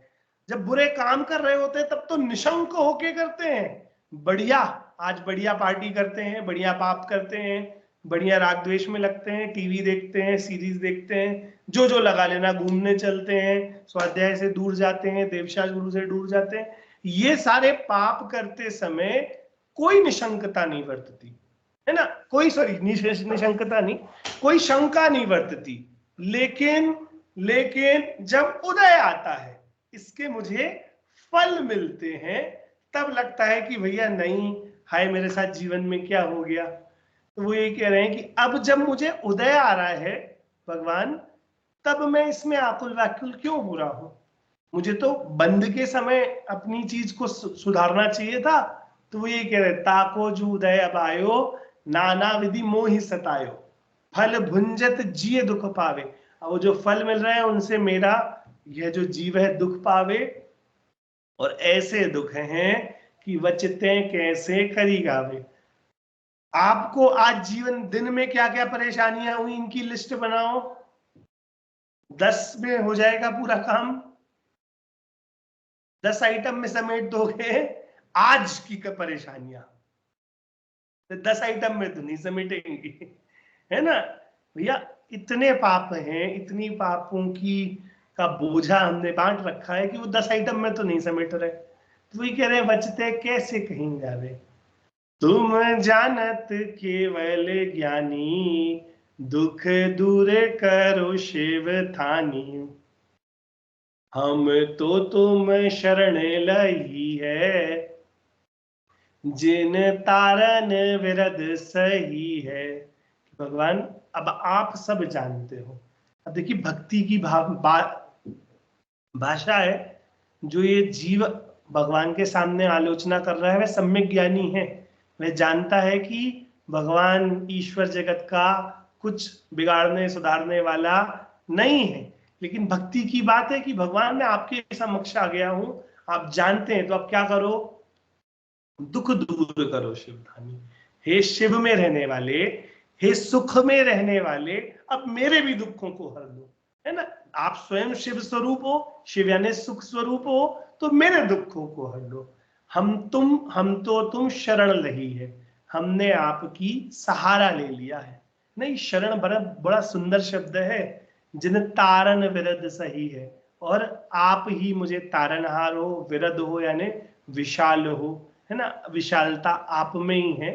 A: जब बुरे काम कर रहे होते हैं तब तो निशंक होके करते हैं, बढ़िया, आज बढ़िया पार्टी करते हैं, बढ़िया पाप करते हैं, बढ़िया राग द्वेष में लगते हैं, टीवी देखते हैं, सीरीज देखते हैं, जो जो लगा लेना, घूमने चलते हैं, स्वाध्याय से दूर जाते हैं, देवशास गुरु से दूर जाते हैं। ये सारे पाप करते समय कोई निशंकता नहीं बरतती, है ना, कोई सॉरी निशंकता नहीं, कोई शंका नहीं बरतती। लेकिन जब उदय आता है, इसके मुझे फल मिलते हैं तब लगता है कि भैया नहीं, हाय मेरे साथ जीवन में क्या हो गया। तो वो ये कह रहे हैं कि अब जब मुझे उदय आ रहा है भगवान, तब मैं इसमें आकुल व्याकुल क्यों हो रहा हूं? मुझे तो बंद के समय अपनी चीज को सुधारना चाहिए था। तो वो ये कह रहे, ताको जो उदय अब आयो, नाना विधि मोहि सतायो, फल भुंजत जिय दुख पावे। अब वो जो फल मिल रहे हैं उनसे मेरा यह जो जीव है दुख पावे, और ऐसे दुख हैं कि वचते कैसे करी गावे। आपको आज जीवन दिन में क्या क्या परेशानियां हुई इनकी लिस्ट बनाओ, 10 में हो जाएगा पूरा काम। 10 आइटम में समेट दोगे आज की परेशानियां, तो 10 आइटम में तो नहीं समेटेंगी, है ना भैया। इतने पाप हैं, इतनी पापों की का बोझा हमने बांट रखा है कि वो 10 आइटम में तो नहीं समेट रहे। तो वही कह रहे हैं, बचते कैसे कहीं जावे, तुम जानत केवल ज्ञानी, दुख दूर करो शिव थानी। हम तो तुम शरण लही है, जिन तारन विरद सही है। भगवान अब आप सब जानते हो। अब देखिए भक्ति की भाषा है। जो ये जीव भगवान के सामने आलोचना कर रहा है वह सम्यक ज्ञानी है। वह जानता है कि भगवान ईश्वर जगत का कुछ बिगाड़ने सुधारने वाला नहीं है। लेकिन भक्ति की बात है कि भगवान मैं आपके समक्ष आ गया हूं, आप जानते हैं, तो आप क्या करो, दुख दूर करो शिवधानी। हे शिव में रहने वाले, हे सुख में रहने वाले, अब मेरे भी दुखों को हर लो, है ना। आप स्वयं शिव स्वरूप हो, शिव यानी सुख स्वरूप हो, तो मेरे दुखों को हर लो। हम तो तुम शरण लही है, हमने आपकी सहारा ले लिया है। नहीं, शरण बड़ा बड़ा सुंदर शब्द है। जिन तारन विरद सही है, और आप ही मुझे तारनहार हो, विरद हो यानी विशाल हो, है ना, विशालता आप में ही है।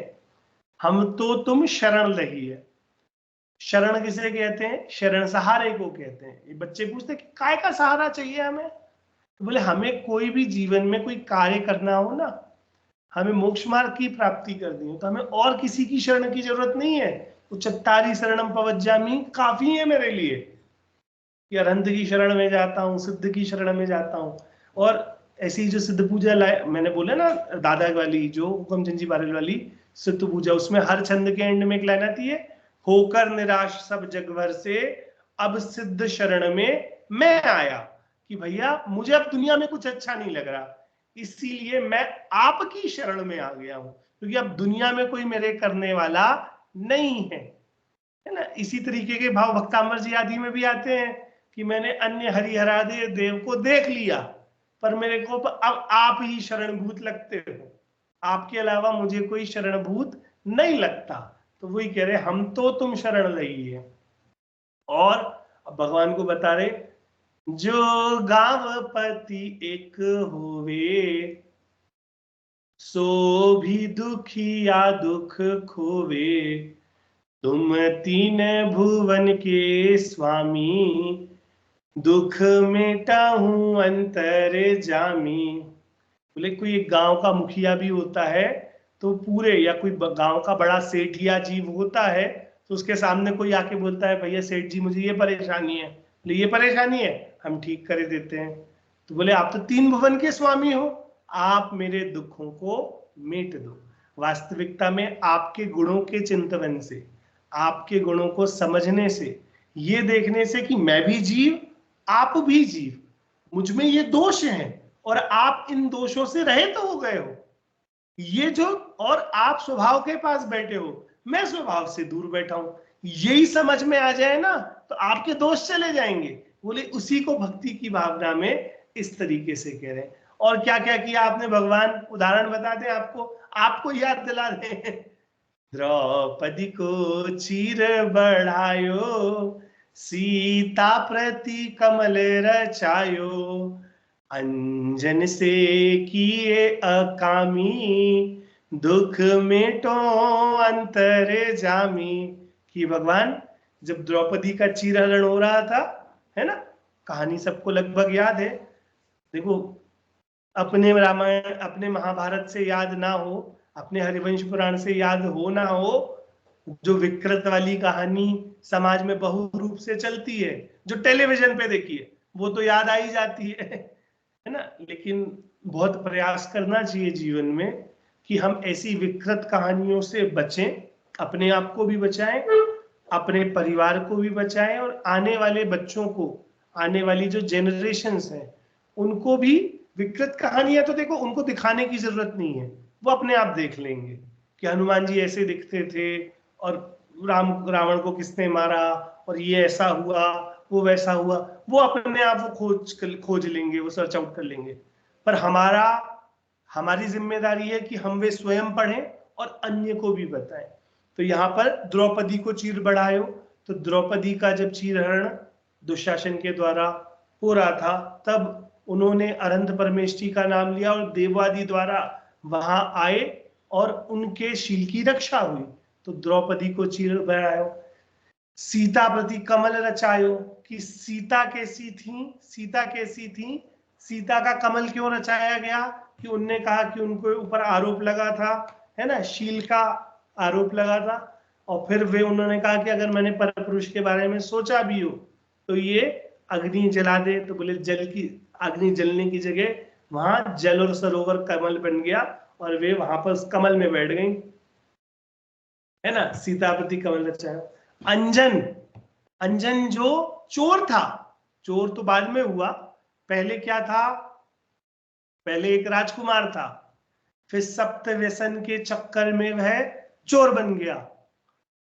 A: हम तो तुम शरण लही है। शरण किसे कहते हैं? शरण सहारे को कहते हैं। ये बच्चे पूछते कि काय का सहारा चाहिए हमें, तो बोले हमें कोई भी जीवन में कोई कार्य करना हो ना, हमें मोक्ष मार्ग की प्राप्ति करनी हो, तो हमें और किसी की शरण की जरूरत नहीं है। तो चत्तारी शरणम पवज्जामि काफी है मेरे लिए कि अरहंत की शरण में जाता हूँ, सिद्ध की शरण में जाता हूँ। और ऐसी जो सिद्ध पूजा मैंने बोला ना दादा वाली, जो हुक्मचंद जी बारेल वाली सिद्ध पूजा, उसमें हर छंद के एंड में एक लाइन आती है, होकर निराश सब जग भर से, अब सिद्ध शरण में मैं आया। कि भैया मुझे अब दुनिया में कुछ अच्छा नहीं लग रहा, इसीलिए मैं आपकी शरण में आ गया हूं, क्योंकि अब दुनिया में कोई मेरे करने वाला नहीं है ना। इसी तरीके के भाव भक्तांबर जी आदि में भी आते हैं कि मैंने अन्य हरिहरादे देव को देख लिया, पर मेरे को अब आप ही शरणभूत लगते हो, आपके अलावा मुझे कोई शरणभूत नहीं लगता। तो वही कह रहे हम तो तुम शरण लही है। और अब भगवान को बता रहे, जो गांवपति एक होवे, सो भी दुखिया दुख खोवे। तुम तीन भुवन के स्वामी, दुख मेटाहूं अंतर जामी। बोले कोई एक गांव का मुखिया भी होता है, तो पूरे, या कोई गांव का बड़ा सेठिया जीव होता है, तो उसके सामने कोई आके बोलता है भैया सेठ जी मुझे ये परेशानी है, बोले ये परेशानी है, हम ठीक कर देते हैं। तो बोले आप तो 3 भुवन के स्वामी हो, आप मेरे दुखों को मेट दो। वास्तविकता में आपके गुणों के चिंतन से, आपके गुणों को समझने से, ये देखने से कि मैं भी जीव आप भी जीव, मुझ में ये दोष हैं और आप इन दोषों से रहित हो गए हो, ये जो, और आप स्वभाव के पास बैठे हो, मैं स्वभाव से दूर बैठा हूं, यही समझ में आ जाए ना, तो आपके दोष चले जाएंगे। बोले उसी को भक्ति की भावना में इस तरीके से कह रहे हैं। और क्या क्या किया आपने भगवान, उदाहरण बता दें आपको, आपको याद दिला दें। द्रौपदी को चीर बढ़ायो, सीता प्रति कमल रचायो, अंजन से किए अकामी, दुख मेटो अंतर जामी। कि भगवान जब द्रौपदी का चीरहरण हो रहा था, है ना, कहानी सबको लगभग याद है। देखो अपने रामायण अपने महाभारत से याद ना हो, अपने हरिवंश पुराण से याद हो ना हो, जो विकृत वाली कहानी समाज में बहु रूप से चलती है, जो टेलीविजन पे देखिए, वो तो याद आ ही जाती है ना। लेकिन बहुत प्रयास करना चाहिए जीवन में कि हम ऐसी विकृत कहानियों से बचें, अपने आप को भी बचाएं, अपने परिवार को भी बचाएं, और आने वाले बच्चों को, आने वाली जो जेनरेशन्स हैं, उनको भी विकृत कहानियां तो देखो, उनको दिखाने की जरूरत नहीं है, वो अपने आप देख लेंगे कि हनुमान जी ऐसे दिखते थे, और रावण को किसने मारा, और ये ऐसा हुआ, वो वैसा हुआ, वो अपने आप वो खोज लेंगे, वो सर्च आउट कर लेंगे। पर हमारी जिम्मेदारी है कि हम वे स्वयं पढ़ें और अन्य को भी बताएं। तो यहाँ पर द्रौपदी को चीर बढ़ायो, तो द्रौपदी का जब चीरहरण दुशासन के द्वारा हो रहा था, तब उन्होंने अरंध परमेष्ठी का नाम लिया और देवादि द्वारा वहां आए और उनके शील की रक्षा हुई, तो द्रौपदी को चीर बढ़ायो। सीता प्रति कमल रचायो, कि सीता कैसी थी, सीता कैसी थी, सीता का कमल क्यों रचाया गया, कि उनने कहा कि उनको ऊपर आरोप लगा था, है ना, शील का आरोप लगा था, और फिर वे उन्होंने कहा कि अगर मैंने परपुरुष के बारे में सोचा भी हो तो ये अग्नि जला दे, तो बोले जल की अग्नि जलने की जगह वहां जल और सरोवर कमल बन गया, और वे वहां पर उस कमल में बैठ गई, है ना। सीता प्रति कमल रचाया। अंजन, अंजन जो चोर था, चोर तो बाद में हुआ, पहले क्या था, पहले एक राजकुमार था, फिर सप्त व्यसन के चक्कर में वह चोर बन गया,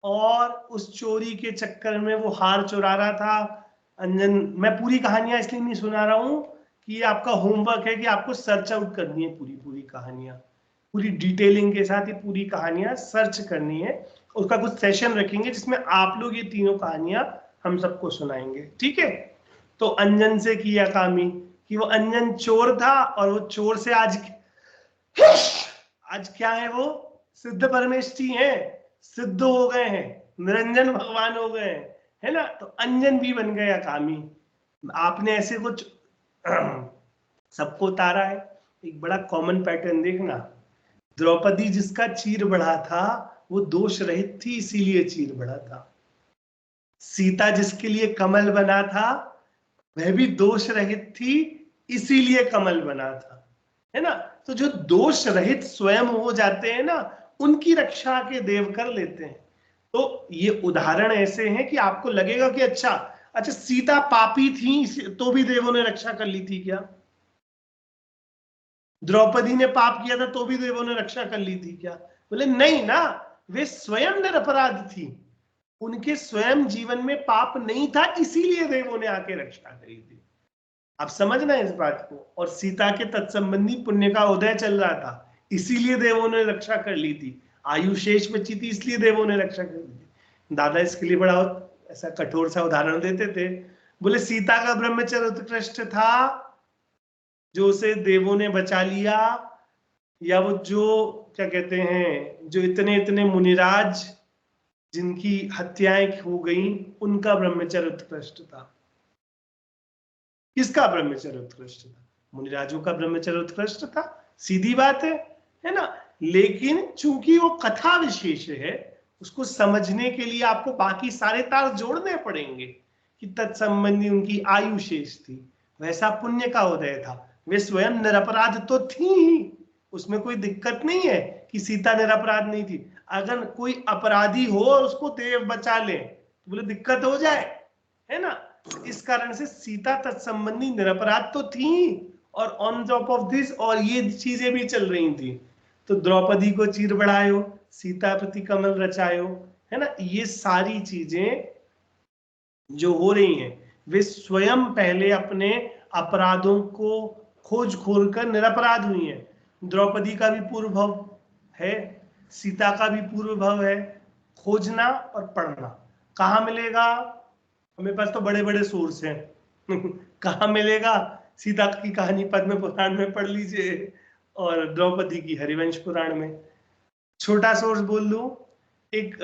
A: और उस चोरी के चक्कर में वो हार चुरा रहा था। अंजन, मैं पूरी कहानियां इसलिए नहीं सुना रहा हूं कि ये आपका होमवर्क है कि आपको सर्च आउट करनी है पूरी पूरी कहानियां, पूरी डिटेलिंग के साथ ही पूरी कहानियां सर्च करनी है। उसका कुछ सेशन रखेंगे जिसमें आप लोग ये तीनों कहानियां हम सबको सुनाएंगे, ठीक है। तो अंजन से किया कामी, कि वो अंजन चोर था, और वो चोर से आज क्या है, वो सिद्ध परमेष्ठी है, सिद्ध हो गए हैं, निरंजन भगवान हो गए हैं, है ना। तो अंजन भी बन गया कामी। आपने ऐसे कुछ सबको उतारा है। एक बड़ा कॉमन पैटर्न देखना, द्रौपदी जिसका चीर बढ़ा था वो दोष रहित थी, इसीलिए चीर बढ़ा था। सीता जिसके लिए कमल बना था वह भी दोष रहित थी, इसीलिए कमल बना था, है ना। तो जो दोष रहित स्वयं हो जाते हैं ना, उनकी रक्षा के देव कर लेते हैं। तो ये उदाहरण ऐसे हैं कि आपको लगेगा कि अच्छा अच्छा, सीता पापी थी तो भी देवों ने रक्षा कर ली थी क्या, द्रौपदी ने पाप किया था तो भी देवों ने रक्षा कर ली थी क्या, बोले नहीं ना, वे स्वयं निरपराध थी, उनके स्वयं जीवन में पाप नहीं था, इसीलिए देवों ने आके रक्षा करी थी। आप समझना इस बात को। और सीता के तत्संबंधी पुण्य का उदय चल रहा था, इसीलिए देवों ने रक्षा कर ली थी, आयु शेष बची थी इसलिए देवों ने रक्षा कर ली थी। दादा इसके लिए बड़ा ऐसा कठोर सा उदाहरण देते थे, बोले सीता का ब्रह्मचर्य उत्कृष्ट था जो उसे देवों ने बचा लिया, या वो जो क्या कहते हैं, जो इतने इतने मुनिराज जिनकी हत्याएं हो गई, उनका ब्रह्मचर्य उत्कृष्ट था। किसका ब्रह्मचर्य उत्कृष्ट था, मुनिराजों का ब्रह्मचर्य उत्कृष्ट था, सीधी बात है ना। लेकिन चूंकि वो कथा विशेष है, उसको समझने के लिए आपको बाकी सारे तार जोड़ने पड़ेंगे कि तत्संबंधी उनकी आयु शेष थी, वैसा पुण्य का उदय था, वे स्वयं निरपराध तो थी ही, उसमें कोई दिक्कत नहीं है कि सीता निरपराध नहीं थी। अगर कोई अपराधी हो और उसको देव बचा ले तो बोले दिक्कत हो जाए, है ना। इस कारण से सीता तत्संबंधी निरपराध तो थी, और ऑन टॉप ऑफ दिस और ये चीजें भी चल रही थी। तो द्रौपदी को चीर बढ़ायो, सीता प्रति कमल रचायो, है ना। ये सारी चीजें जो हो रही हैं, वे स्वयं पहले अपने अपराधों को खोज खोल कर निरपराध हुई हैं। द्रौपदी का भी पूर्व भव है, सीता का भी पूर्व भव है। खोजना और पढ़ना कहाँ मिलेगा, मेरे पास तो बड़े बड़े सोर्स हैं कहाँ मिलेगा, सीता की कहानी पद्म पुराण में पढ़ लीजिए, और द्रौपदी की हरिवंश पुराण में। छोटा सोर्स बोल दूं, एक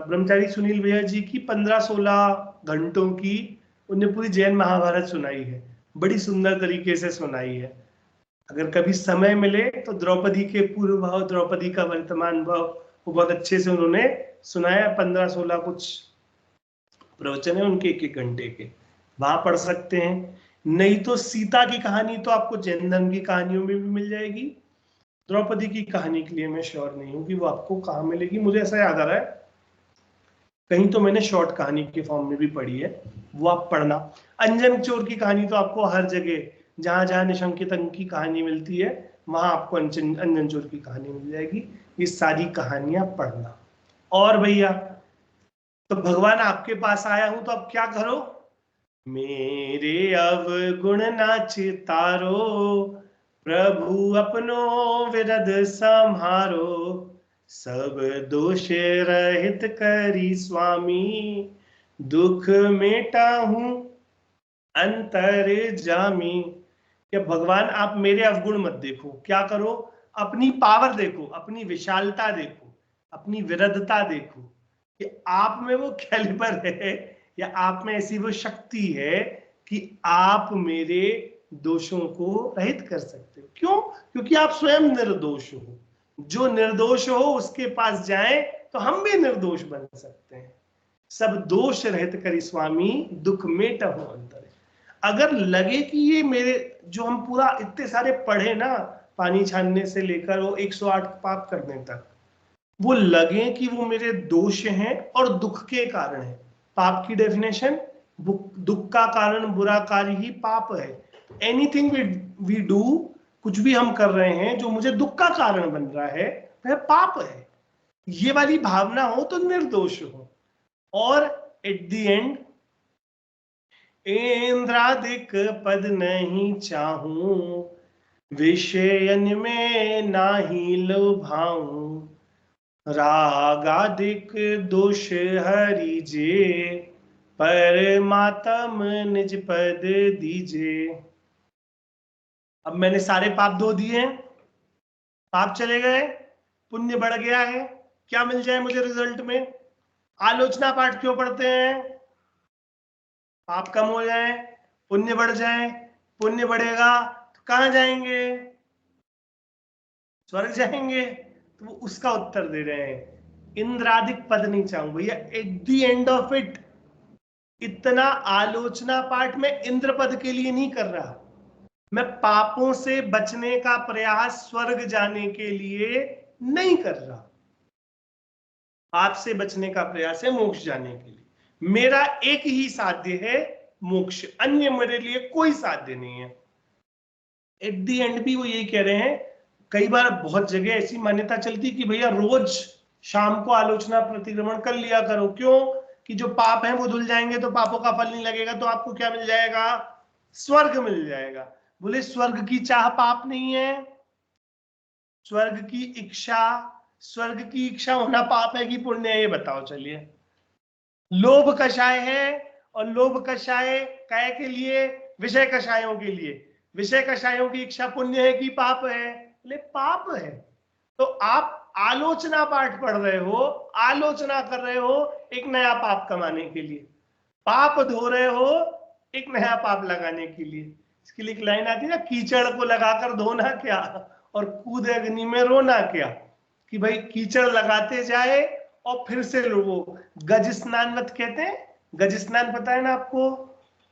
A: ब्रह्मचारी सुनील भैया जी की 15-16 घंटों की उन्हें पूरी जैन महाभारत सुनाई है, बड़ी सुंदर तरीके से सुनाई है। अगर कभी समय मिले तो द्रौपदी के पूर्व भाव, द्रौपदी का वर्तमान भाव, वो बहुत अच्छे से उन्होंने सुनाया। 15-16 कुछ प्रवचन है उनके, 1-1 घंटे के, वहां पढ़ सकते हैं। नहीं तो सीता की कहानी तो आपको जैन धर्म की कहानियों में भी मिल जाएगी। द्रौपदी की कहानी के लिए मैं श्योर नहीं हूँ कि वो आपको कहाँ मिलेगी। मुझे ऐसा याद आ रहा है कहीं तो मैंने शॉर्ट कहानी के फॉर्म में भी पढ़ी है, वो आप पढ़ना। अंजन चोर की कहानी तो आपको हर जगह, जहां जहां निशंकितन की कहानी मिलती है, वहां आपको अंजन चोर की कहानी मिल जाएगी। ये सारी कहानियां पढ़ना। और भैया, तो भगवान आपके पास आया हूं तो अब क्या करो? मेरे अवगुण नाच तारो, प्रभु अपनो विरद संहारो, सब दोष रहित करी स्वामी, दुख मेटा हूं अंतर जामी। कि भगवान आप मेरे अवगुण मत देखो, क्या करो? अपनी पावर देखो, अपनी विशालता देखो, अपनी विरधता देखो, कि आप में वो कैलिबर है, या आप में ऐसी वो शक्ति है कि आप मेरे दोषों को रहित कर सकते हो। क्यों? क्योंकि आप स्वयं निर्दोष हो। जो निर्दोष हो उसके पास जाएं तो हम भी निर्दोष बन सकते हैं। सब दोष रहित करी स्वामी, दुख मेटा हो अंतर। अगर लगे कि ये मेरे, जो हम पूरा इतने सारे पढ़े ना, पानी छानने से लेकर वो 108 पाप करने तक, वो लगे कि वो मेरे दोष हैं और दुख के कारण है। पाप की डेफिनेशन, दुख का कारण बुरा कार्य ही पाप है। एनीथिंग वी डू, कुछ भी हम कर रहे हैं जो मुझे दुख का कारण बन रहा है, वह पाप है। ये वाली भावना हो तो निर्दोष हो। और एट द एंड, इंद्रादिक पद नहीं चाहूं, विषयन में नाही लोभाऊं, रागादिक दोष हरिजे, परमात्म निज पद दीजे। अब मैंने सारे पाप धो दिए हैं, पाप चले गए, पुण्य बढ़ गया है। क्या मिल जाए मुझे रिजल्ट में? आलोचना पाठ क्यों पढ़ते हैं? पाप कम हो जाए, पुण्य बढ़ जाए। पुण्य बढ़ेगा तो कहां जाएंगे? स्वर्ग जाएंगे। तो वो उसका उत्तर दे रहे हैं, इंद्रादिक पद नहीं चाहूं भैया। At the end of it, इतना आलोचना पाठ में इंद्र पद के लिए नहीं कर रहा, मैं पापों से बचने का प्रयास स्वर्ग जाने के लिए नहीं कर रहा। पाप से बचने का प्रयास है मोक्ष जाने के लिए। मेरा एक ही साध्य है, मोक्ष, अन्य मेरे लिए कोई साध्य नहीं है। एट द एंड भी वो यही कह रहे हैं। कई बार बहुत जगह ऐसी मान्यता चलती कि भैया रोज शाम को आलोचना प्रतिक्रमण कर लिया करो। क्यों? कि जो पाप है वो धुल जाएंगे तो पापों का फल नहीं लगेगा, तो आपको क्या मिल जाएगा? स्वर्ग मिल जाएगा। बोले स्वर्ग की चाह पाप नहीं है, स्वर्ग की इच्छा, स्वर्ग की इच्छा होना पाप है कि पुण्य है? ये बताओ चलिए। लोभ कषाय है, और लोभ कषाय काय के लिए? विषय कषायों के लिए। विषय कषायों की इच्छा पुण्य है कि पाप है? बोले पाप है। तो आप आलोचना पाठ पढ़ रहे हो, आलोचना कर रहे हो एक नया पाप कमाने के लिए, पाप धो रहे हो एक नया पाप लगाने के लिए। इसके लिए एक लाइन आती है ना, कीचड़ को लगाकर धोना क्या और कूद अग्नि में रोना क्या। कि भाई कीचड़ लगाते जाए और फिर से वो गज स्नान मत कहते हैं। गज स्नान पता है ना आपको?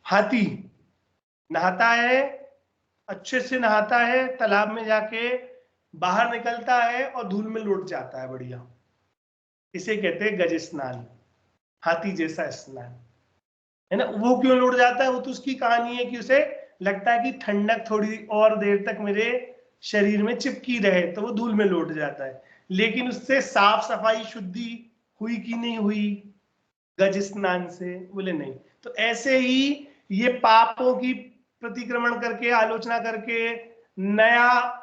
A: हाथी नहाता है, अच्छे से नहाता है, तालाब में जाके बाहर निकलता है और धूल में लौट जाता है बढ़िया, इसे कहते हैं गज स्नान, हाथी जैसा स्नान, है ना। वो क्यों लौट जाता है? वो तो उसकी कहानी है कि उसे लगता है कि ठंडक थोड़ी और देर तक मेरे शरीर में चिपकी रहे, तो वो धूल में लौट जाता है। लेकिन उससे साफ सफाई शुद्धि हुई कि नहीं हुई गज स्नान से? बोले नहीं। तो ऐसे ही ये पापों की प्रतिक्रमण करके, आलोचना करके, नया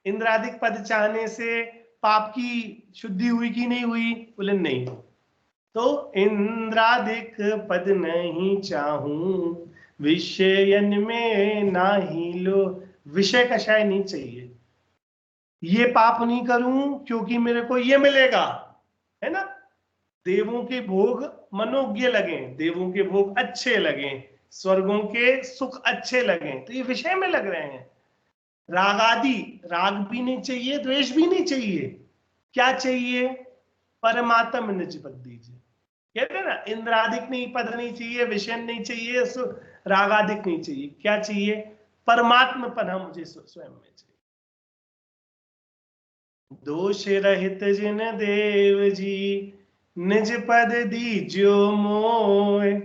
A: इंद्रादिक पद चाहने से पाप की शुद्धि हुई कि नहीं हुई? बोले नहीं। तो इंद्रादिक पद नहीं चाहूं, विषयन में नाही लो। विषय कषाय नहीं चाहिए। ये पाप नहीं करूं क्योंकि मेरे को ये मिलेगा, है ना। देवों के भोग मनोज्ञ लगे, देवों के भोग अच्छे लगे, स्वर्गों के सुख अच्छे लगे, तो ये विषय में लग रहे हैं। राग आदि, राग भी नहीं चाहिए, द्वेष भी नहीं चाहिए, क्या चाहिए? परमात्म निज पद दीजिए। कहते हैं ना, इंद्रादिक नहीं, पद नहीं चाहिए, विषय नहीं चाहिए, रागादिक नहीं चाहिए, क्या चाहिए? परमात्म पना मुझे स्वयं में चाहिए। दोष रहित जिन देव जी निज पद दीजियो मोय,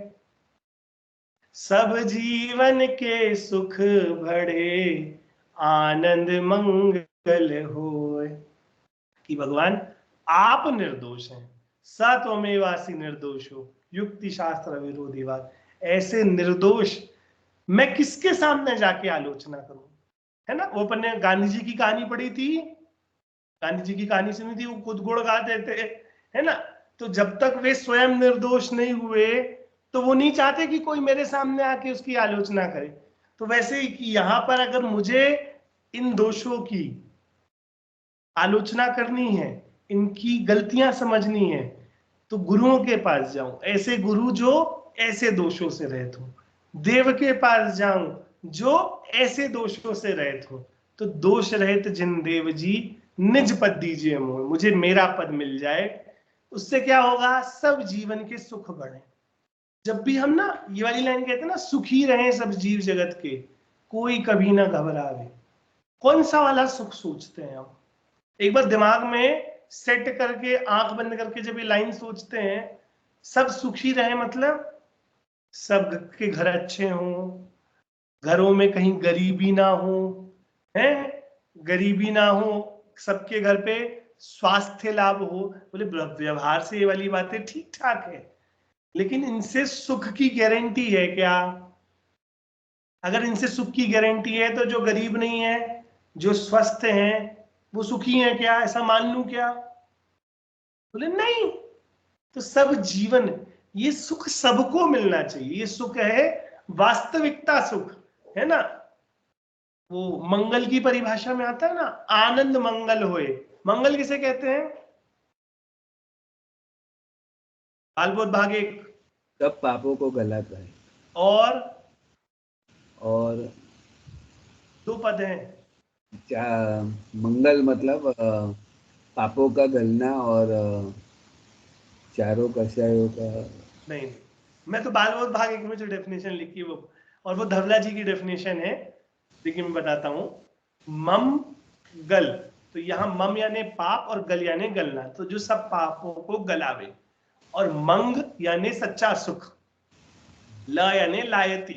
A: सब जीवन के सुख बढ़े आनंद मंगल होय। कि भगवान आप निर्दोष हैं, सत्वमेवासी निर्दोष हो, युक्ति शास्त्र विरोधी बात। ऐसे निर्दोष मैं किसके सामने जाके आलोचना करूं? है ना, वो अपन ने गांधी जी की कहानी पढ़ी थी, गांधी जी की कहानी सुनी थी, वो खुद गुण गाते थे, है ना। तो जब तक वे स्वयं निर्दोष नहीं हुए तो वो नहीं चाहते कि कोई मेरे सामने आके उसकी आलोचना करे। तो वैसे ही कि यहां पर अगर मुझे इन दोषों की आलोचना करनी है, इनकी गलतियां समझनी है, तो गुरुओं के पास जाऊं, ऐसे गुरु जो ऐसे दोषों से रहित हो। देव के पास जाऊं जो ऐसे दोषों से रहित हो। तो दोष रहित जिन देव जी निज पद दीजिए मोह, मुझे मेरा पद मिल जाए। उससे क्या होगा? सब जीवन के सुख बढ़े। जब भी हम ना ये वाली लाइन कहते हैं ना, सुखी रहे सब जीव जगत के, कोई कभी ना घबरावे, कौन सा वाला सुख सोचते हैं हम? एक बार दिमाग में सेट करके, आंख बंद करके जब ये लाइन सोचते हैं, सब सुखी रहे मतलब सब के घर अच्छे हों, घरों में कहीं गरीबी ना हो, है, गरीबी ना हो, सबके घर पे स्वास्थ्य लाभ हो। बोले व्यवहार से ये वाली बातें ठीक ठाक है, लेकिन इनसे सुख की गारंटी है क्या? अगर इनसे सुख की गारंटी है तो जो गरीब नहीं है, जो स्वस्थ हैं, वो सुखी हैं क्या? ऐसा मान लूं क्या? बोले नहीं। तो सब जीवन, ये सुख सबको मिलना चाहिए, ये सुख है वास्तविकता सुख, है ना। वो मंगल की परिभाषा में आता है ना, आनंद मंगल होए। मंगल किसे कहते हैं? बालबोध भाग 1।
C: सब पापों को गलाता है।
A: और
C: और
A: 2 पद हैं।
C: मंगल मतलब पापों का गलना, और चारों कषायों का
A: नहीं, मैं तो बालबोध भाग 1 में जो डेफिनेशन लिखी है वो, और वो धवला जी की डेफिनेशन है। देखिए मैं बताता हूं। मम गल, तो यहां मम यानी पाप और गल यानी गलना, तो जो सब पापों को गलावे। और मंग यानी सच्चा सुख, ल यानी लायती,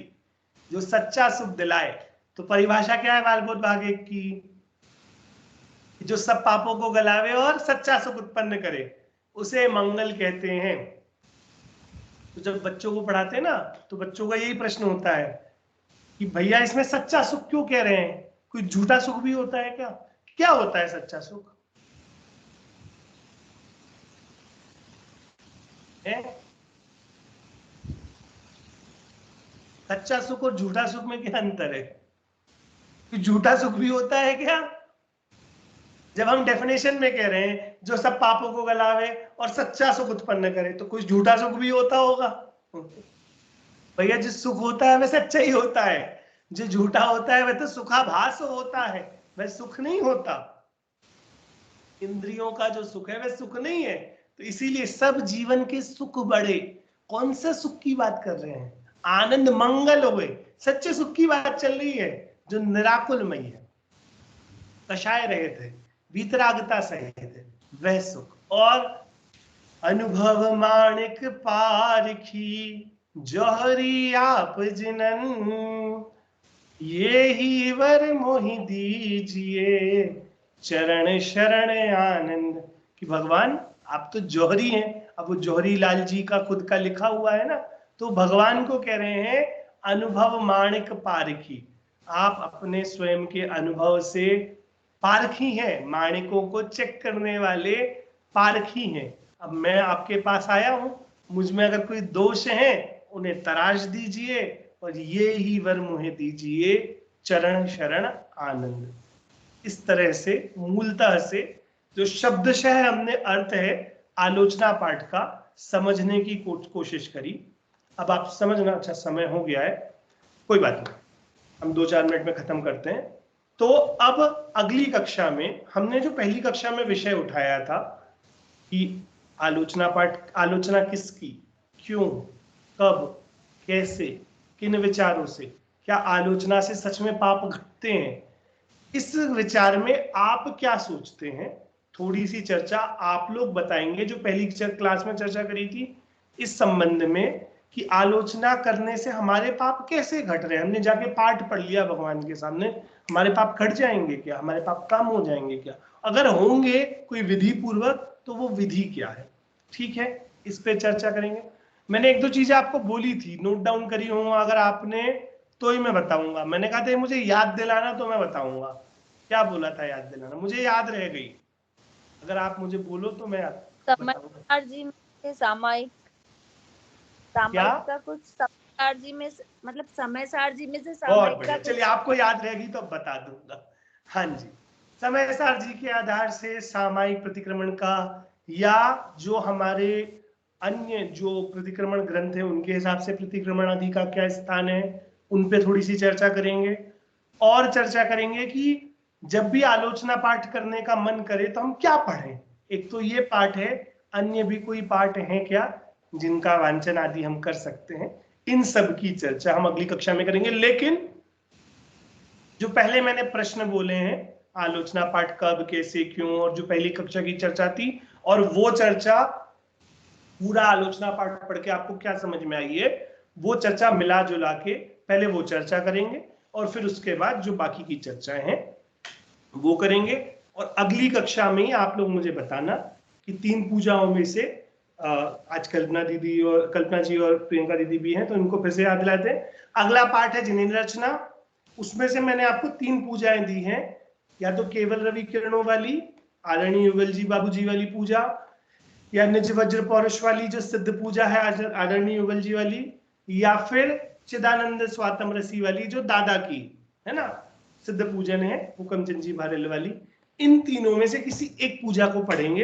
A: जो सच्चा सुख दिलाए। तो परिभाषा क्या है बालबोध भाग 1 की? जो सब पापों को गलावे और सच्चा सुख उत्पन्न करे, उसे मंगल कहते हैं। तो जब बच्चों को पढ़ाते हैं ना, तो बच्चों का यही प्रश्न होता है कि भैया इसमें सच्चा सुख क्यों कह रहे हैं? कोई झूठा सुख भी होता है क्या? क्या होता है सच्चा सुख? है? सच्चा सुख और झूठा सुख में क्या अंतर है? कोई झूठा सुख भी होता है क्या? जब हम डेफिनेशन में कह रहे हैं जो सब पापों को गलावे और सच्चा सुख उत्पन्न करे, तो कुछ झूठा सुख भी होता होगा। भैया जो सुख होता है वह सच्चा ही होता है, जो झूठा होता है वह तो सुखाभास होता है, वह सुख नहीं होता। इंद्रियों का जो सुख है वह सुख नहीं है। तो इसीलिए सब जीवन के सुख बढ़े। कौन सा सुख की बात कर रहे हैं? आनंद मंगल हुए, सच्चे सुख की बात चल रही है, जो निराकुलमय है, कषाय रहित है, वीतरागता सहित है, वह सुख। और अनुभव माणिक पारखी जौहरी आप जिनन, ये ही वर मोहि दीजिए चरण शरण आनंद। कि भगवान आप तो जौहरी हैं। अब वो जौहरी लाल जी का खुद का लिखा हुआ है ना, तो भगवान को कह रहे हैं अनुभव माणिक पारखी। आप अपने स्वयं के अनुभव से पारखी हैं, माणिकों को चेक करने वाले पारखी हैं। अब मैं आपके पास आया हूं, मुझ में अगर कोई दोष है उन्हें तराश दीजिए, और ये ही वर मुहे दीजिए चरण शरण आनंद। इस तरह से मूलतः से जो शब्दशः हमने अर्थ है आलोचना पाठ का समझने की कोशिश करी। अब आप समझना। अच्छा समय हो गया है, कोई बात नहीं, हम 2-4 मिनट में खत्म करते हैं। तो अब अगली कक्षा में हमने जो पहली कक्षा में विषय उठाया था कि आलोचना किसकी, क्यों, कब, कैसे, किन विचारों से, क्या आलोचना से सच में पाप घटते हैं, इस विचार में आप क्या सोचते हैं, थोड़ी सी चर्चा आप लोग बताएंगे। जो पहली क्लास में चर्चा करी थी इस संबंध में कि आलोचना करने से हमारे पाप कैसे घट रहे हैं, हमने जाके पाठ पढ़ लिया भगवान के सामने, हमारे पाप घट जाएंगे क्या, हमारे पाप कम हो जाएंगे क्या, अगर होंगे कोई विधि पूर्वक तो वो विधि क्या है। ठीक है, इस पे चर्चा करेंगे। मैंने एक दो चीजें आपको बोली थी, नोट डाउन करी हूँ, अगर आपने तो ही मैं बताऊंगा। मैंने कहा था मुझे याद दिलाना तो मैं बताऊंगा। क्या बोला था याद दिलाना, मुझे याद रह गई, अगर आप मुझे बोलो तो मैं बताऊंगा।
D: सामायिक में सामायिक का कुछ सारजी में मतलब समय सारजी में से सामायिक का,
A: चलिए आपको याद रहेगी तो अब बता दूंगा। हाँ जी, समय सारजी के आधार से सामायिक प्रतिक्रमण का या जो हमारे अन्य जो प्रतिक्रमण ग्रंथ है उनके हिसाब से प्रतिक्रमण आदि का क्या स्थान है, उन पे थोड़ी सी चर्चा करेंगे। और चर्चा करेंगे कि जब भी आलोचना पाठ करने का मन करे तो हम क्या पढ़ें। एक तो ये पाठ है, अन्य भी कोई पाठ है क्या जिनका वांचन आदि हम कर सकते हैं, इन सब की चर्चा हम अगली कक्षा में करेंगे। लेकिन जो पहले मैंने प्रश्न बोले हैं, आलोचना पाठ कब, कैसे, क्यों, और जो पहली कक्षा की चर्चा थी, और वो चर्चा पूरा आलोचना पाठ पढ़ के आपको क्या समझ में आई है, वो चर्चा मिला जुला के पहले वो चर्चा करेंगे और फिर उसके बाद जो बाकी की चर्चाएं हैं वो करेंगे। और अगली कक्षा में आप लोग मुझे बताना कि 3 पूजाओं में से आज कल्पना जी और प्रियंका दीदी भी हैं तो इनको फिर से याद दिलाते हैं। अगला पाठ है जिनेन्द्र रचना, उसमें से मैंने आपको 3 पूजाएं दी हैं, या तो केवल रवि किरणों वाली आदरणीय युगल जी बाबू जी वाली पूजा, या निज वज्र पौरुष वाली जो सिद्ध पूजा है आदरणीय युगल जी वाली, या फिर चिदानंद स्वातम रसी वाली जो दादा की है ना सिद्ध पूजन है हुकमचंद जी भारल वाली। इन तीनों में से किसी एक पूजा को पढ़ेंगे,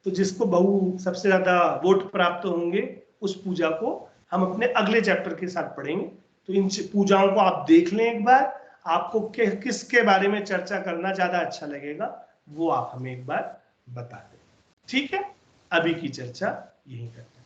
A: तो जिसको बहु सबसे ज्यादा वोट प्राप्त होंगे उस पूजा को हम अपने अगले चैप्टर के साथ पढ़ेंगे। तो इन पूजाओं को आप देख लें एक बार, आपको किसके बारे में चर्चा करना ज्यादा अच्छा लगेगा वो आप हमें एक बार बता दें। ठीक है, अभी की चर्चा यही करते हैं।